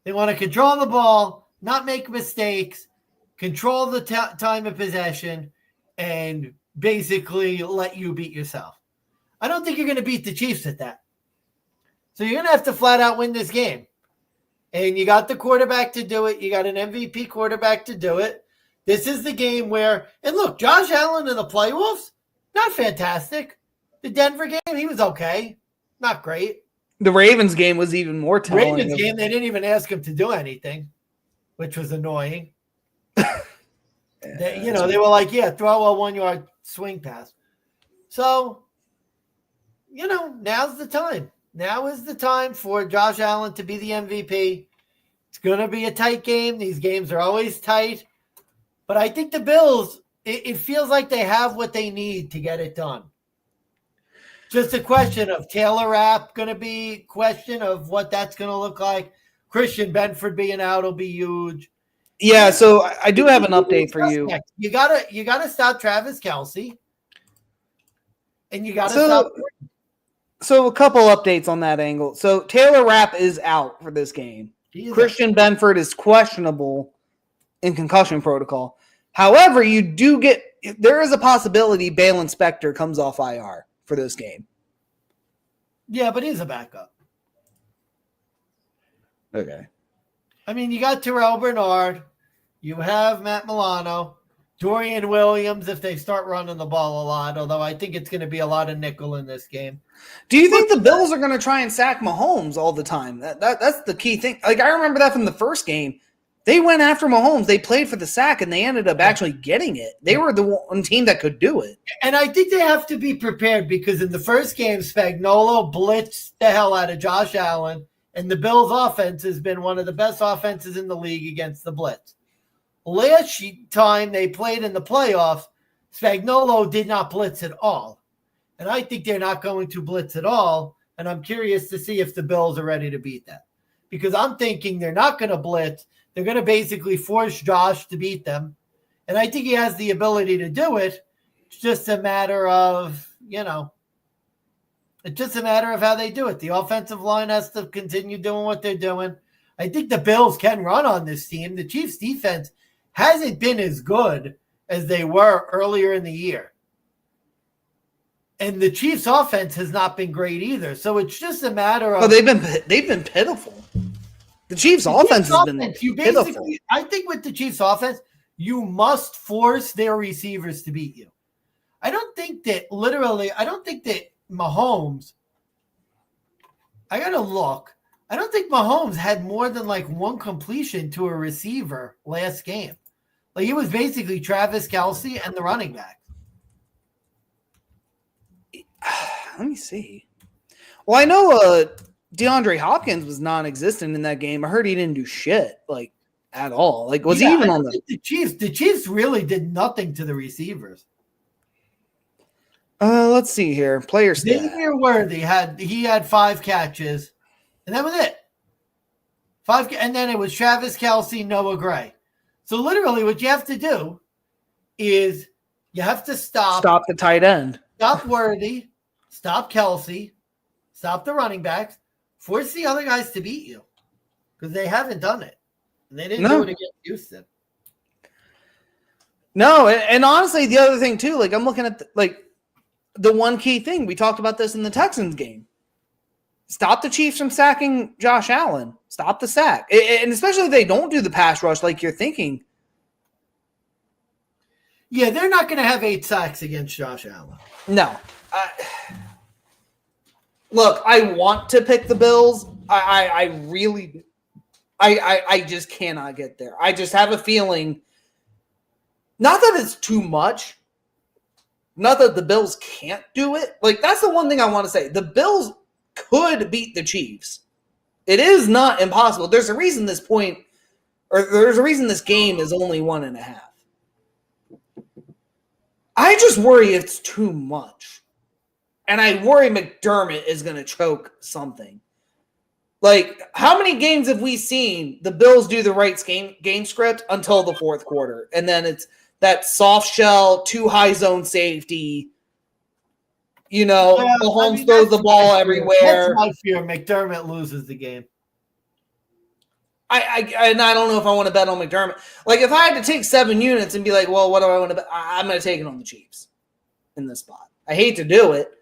They want to control the ball, not make mistakes, control the time of possession, and basically let you beat yourself. I don't think you're going to beat the Chiefs at that. So you're going to have to flat out win this game. And you got the quarterback to do it. You got an MVP quarterback to do it. This is the game where, and look, Josh Allen in the playoffs, not fantastic. The Denver game, he was okay. Not great. The Ravens game was even more telling. Ravens game, they didn't even ask him to do anything, which was annoying. They were like, throw a 1-yard swing pass. So, now's the time. Now is the time for Josh Allen to be the MVP. It's going to be a tight game. These games are always tight. But I think the Bills, it feels like they have what they need to get it done. Just a question of Taylor Rapp going to be question of what that's going to look like. Christian Benford being out will be huge. Yeah, so I do have an update for you. You gotta stop Travis Kelce. And you gotta stop. So a couple updates on that angle. So Taylor Rapp is out for this game. Christian Benford is questionable in concussion protocol. However, there is a possibility Balen Spector comes off IR for this game. Yeah, but he's a backup. Okay. I mean, you got Terrell Bernard. You have Matt Milano. Dorian Williams, if they start running the ball a lot, although I think it's going to be a lot of nickel in this game. Do you think the Bills are going to try and sack Mahomes all the time? That's the key thing. Like, I remember that from the first game. They went after Mahomes. They played for the sack, and they ended up actually getting it. They were the one team that could do it. And I think they have to be prepared, because in the first game, Spagnuolo blitzed the hell out of Josh Allen, and the Bills' offense has been one of the best offenses in the league against the blitz. Last time they played in the playoffs, Spagnuolo did not blitz at all. And I think they're not going to blitz at all. And I'm curious to see if the Bills are ready to beat that. Because I'm thinking they're not going to blitz. They're going to basically force Josh to beat them. And I think he has the ability to do it. It's just a matter of, it's just a matter of how they do it. The offensive line has to continue doing what they're doing. I think the Bills can run on this team. The Chiefs' defense hasn't been as good as they were earlier in the year. And the Chiefs' offense has not been great either. So it's just a matter of... Oh, they've been pitiful. The Chiefs' offense has been pitiful. I think with the Chiefs' offense, you must force their receivers to beat you. I don't think that Mahomes... I got to look. I don't think Mahomes had more than like one completion to a receiver last game. Like it was basically Travis Kelce and the running back. Let me see. Well, I know DeAndre Hopkins was non-existent in that game. I heard he didn't do shit, like, at all. Like, was he even on the Chiefs? The Chiefs really did nothing to the receivers. Let's see here. Player stat. Xavier Worthy had 5 catches, and that was it. And then it was Travis Kelce, Noah Gray. So literally, what you have to do is you have to stop the tight end. Stop Worthy, stop Kelce, stop the running backs, force the other guys to beat you because they haven't done it. And they didn't do it against Houston. No, and honestly, the other thing too, like I'm looking at the one key thing. We talked about this in the Texans game. Stop the Chiefs from sacking Josh Allen. Stop the sack. And especially if they don't do the pass rush like you're thinking. Yeah, they're not going to have 8 sacks against Josh Allen. No. Look, I want to pick the Bills. I just cannot get there. I just have a feeling, not that it's too much, not that the Bills can't do it. Like, that's the one thing I want to say. The Bills could beat the Chiefs. It is not impossible. There's a reason this game is only 1.5. I just worry it's too much. And I worry McDermott is going to choke something. Like, how many games have we seen the Bills do the right game script until the fourth quarter? And then it's that soft shell, too high zone safety. Mahomes throws the ball everywhere. That's my fear. McDermott loses the game. I don't know if I want to bet on McDermott. Like, if I had to take 7 units and be like, well, what do I want to bet? I'm going to take it on the Chiefs in this spot. I hate to do it.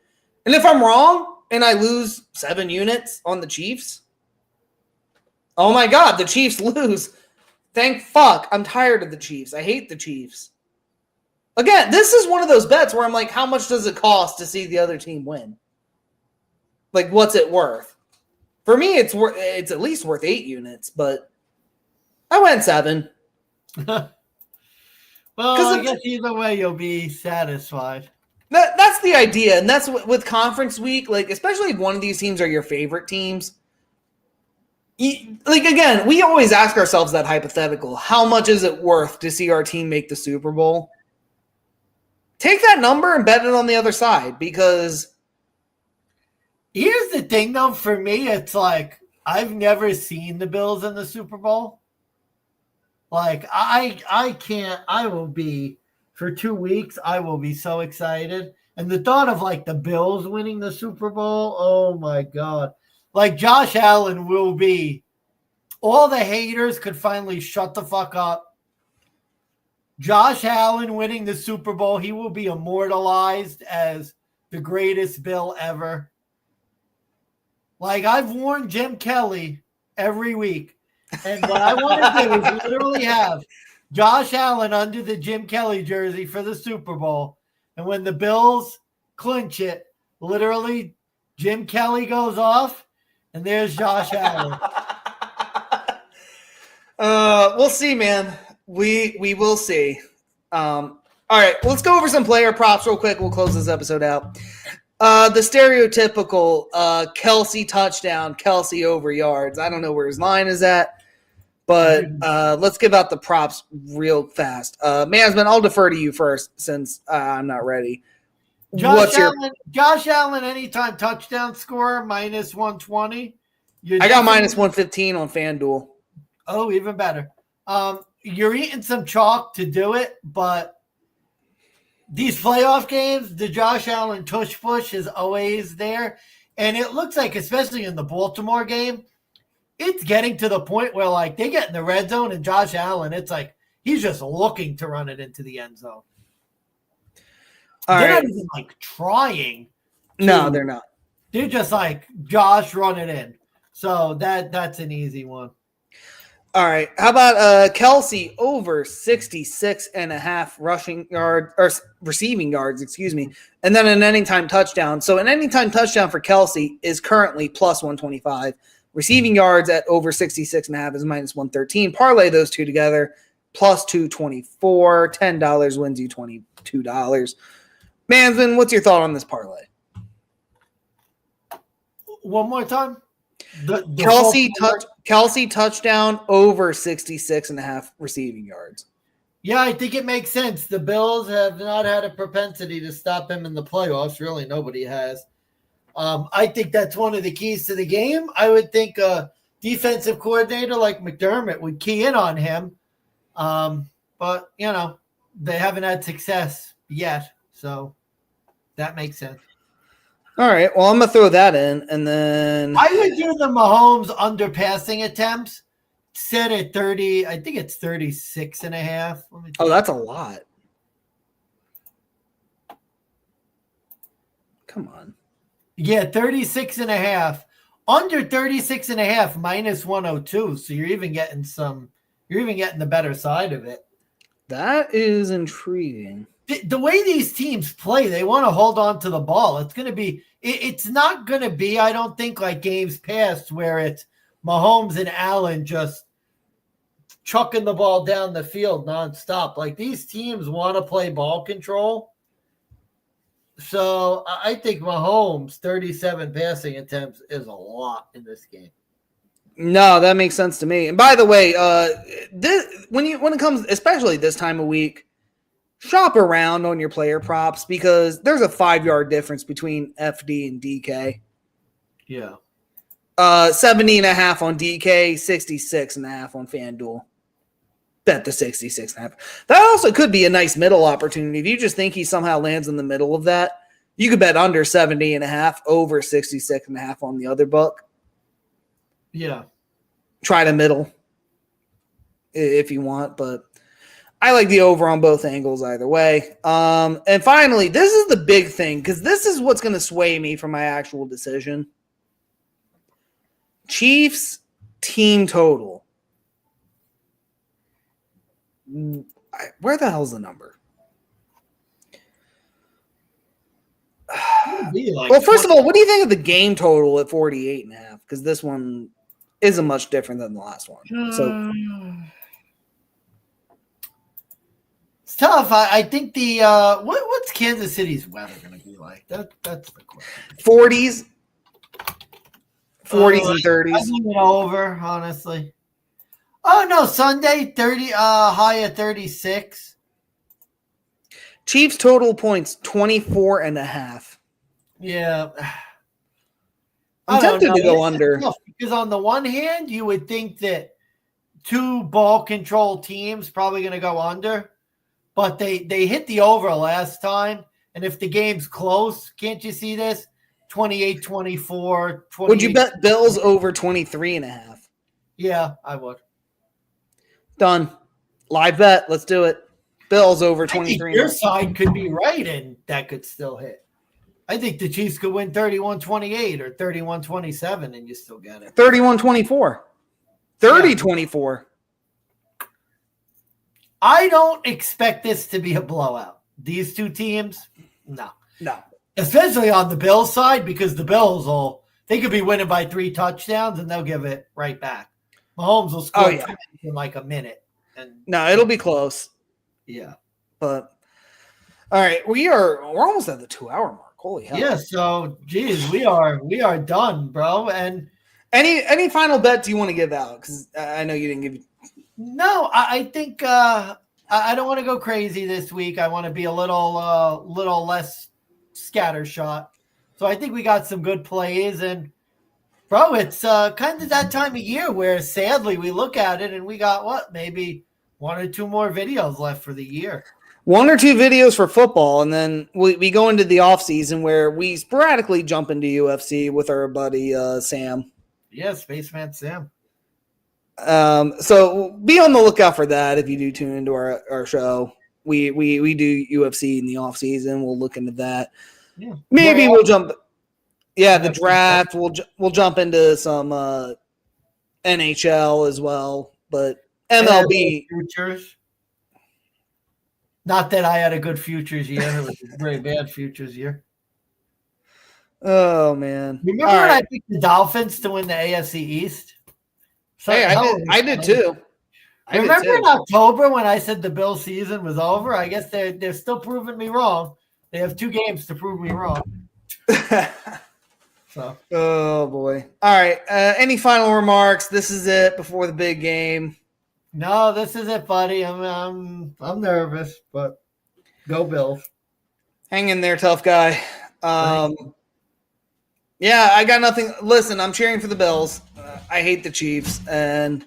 And if I'm wrong and I lose 7 units on the Chiefs, oh my God, the Chiefs lose. Thank fuck. I'm tired of the Chiefs. I hate the Chiefs. Again, this is one of those bets where I'm like, how much does it cost to see the other team win? Like, what's it worth? For me, it's at least worth 8 units, but I went 7. Well, I guess either way you'll be satisfied. That's the idea, and that's with conference week. Like, especially if one of these teams are your favorite teams. Like, again, we always ask ourselves that hypothetical: how much is it worth to see our team make the Super Bowl? Take that number and bet it on the other side, because. Here's the thing, though. For me, it's like I've never seen the Bills in the Super Bowl. Like, I can't. I will be, for 2 weeks, I will be so excited. And the thought of, like, the Bills winning the Super Bowl, oh, my God. Like, Josh Allen will be, all the haters could finally shut the fuck up. Josh Allen winning the Super Bowl, he will be immortalized as the greatest Bill ever. Like, I've worn Jim Kelly every week. And what I want to do is literally have Josh Allen under the Jim Kelly jersey for the Super Bowl. And when the Bills clinch it, literally Jim Kelly goes off, and there's Josh Allen. We'll see, man. We will see. All right, let's go over some player props real quick. We'll close this episode out. The stereotypical Kelce touchdown, Kelce over yards. I don't know where his line is at, But let's give out the props real fast. Mansman, I'll defer to you first since I'm not ready. Josh Allen, anytime touchdown score, minus 120. I got minus 115 on FanDuel. Oh, even better. You're eating some chalk to do it, but these playoff games, the Josh Allen tush push is always there. And it looks like, especially in the Baltimore game, it's getting to the point where, like, they get in the red zone and Josh Allen, it's like he's just looking to run it into the end zone. They're not even, like, trying. No, they're not. They're just like, Josh, run it in. So that's an easy one. All right. How about Kelsey over 66.5 rushing yard or receiving yards, and then an anytime touchdown. So an anytime touchdown for Kelsey is currently plus 125. Receiving yards at over 66.5 is minus 113. Parlay those two together, plus 224. $10 wins you $22. Mansman, what's your thought on this parlay? One more time. Kelsey touchdown over 66.5 receiving yards. Yeah, I think it makes sense. The Bills have not had a propensity to stop him in the playoffs. Really, nobody has. I think that's one of the keys to the game. I would think a defensive coordinator like McDermott would key in on him. But, they haven't had success yet. So that makes sense. All right. Well, I'm going to throw that in. And then I would do the Mahomes under passing attempts set at 30. I think it's 36.5. Oh, that's a lot. Come on. Yeah, 36.5. Under 36.5 minus 102. So you're even getting the better side of it. That is intriguing. The way these teams play, they want to hold on to the ball. It's not going to be, I don't think, like games past where it's Mahomes and Allen just chucking the ball down the field nonstop. Like, these teams want to play ball control. So I think Mahomes 37 passing attempts is a lot in this game. No, that makes sense to me. And by the way, when it comes, especially this time of week, shop around on your player props because there's a 5-yard difference between FD and DK. Yeah. 70.5 on DK, 66.5 on FanDuel. Bet the 66.5. That also could be a nice middle opportunity. If you just think he somehow lands in the middle of that, you could bet under 70.5, over 66.5 on the other book. Yeah. Try to middle if you want, but I like the over on both angles either way. And finally, this is the big thing because this is what's going to sway me from my actual decision. Chiefs team total. Where the hell's the number? Well, first of all, what do you think of the game total at 48.5? Because this one isn't much different than the last one. So it's tough. I think the what's Kansas City's weather going to be like? That's the question. 40s and 30s. I think it over, honestly. Oh no, Sunday 30 high at 36. Chiefs total points 24.5. Yeah. I'm tempted to go under. Because on the one hand, you would think that two ball control teams probably going to go under, but they hit the over last time. And if the game's close, can't you see this? 28-24. Would you bet Bills over 23.5? Yeah, I would. Done. Live bet. Let's do it. Bills over 23. Your side could be right, and that could still hit. I think the Chiefs could win 31-28 or 31-27, and you still get it. 31-24. 30-24. I don't expect this to be a blowout. These two teams, no. Especially on the Bills side, because the Bills they could be winning by 3 touchdowns, and they'll give it right back. Mahomes will score in like a minute. No, it'll be close. Yeah. But all right, we're almost at the 2-hour mark. Holy hell. Yeah, so geez, we are done, bro. And any final bet do you want to give out? Because I know you didn't give No, I think I don't want to go crazy this week. I want to be a little less scattershot. So I think we got some good plays, and bro, it's kind of that time of year where sadly we look at it and we got maybe 1 or 2 more videos left for the year. 1 or 2 videos for football, and then we go into the off season where we sporadically jump into UFC with our buddy Sam. Yeah, Spaceman Sam. So be on the lookout for that if you do tune into our show. We do UFC in the off season. We'll look into that. Yeah. Maybe we'll jump. Yeah, the draft. We'll jump into some NHL as well, but MLB futures. Not that I had a good futures year. It was a very bad futures year. Oh man! Remember when I picked the Dolphins to win the AFC East? Hey, I did too. Remember in October when I said the Bills season was over? I guess they're still proving me wrong. They have 2 games to prove me wrong. So. Oh boy! All right. Any final remarks? This is it before the big game. No, this is it, buddy. I'm nervous, but go Bills. Hang in there, tough guy. Yeah, I got nothing. Listen, I'm cheering for the Bills. I hate the Chiefs, and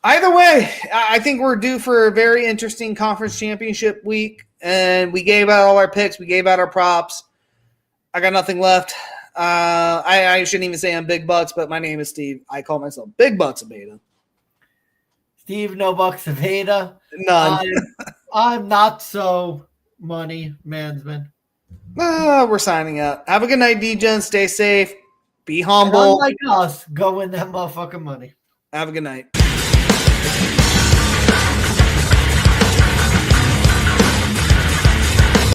either way, I think we're due for a very interesting conference championship week. And we gave out all our picks. We gave out our props. I got nothing left. I shouldn't even say I'm Big Bucks, but my name is Steve. I call myself Big Bucks of Beta. Steve, no bucks of Beta. None. I'm not so money mansman. We're signing out. Have a good night, DeGents. Stay safe. Be humble. Unlike us, go win that motherfucking money. Have a good night.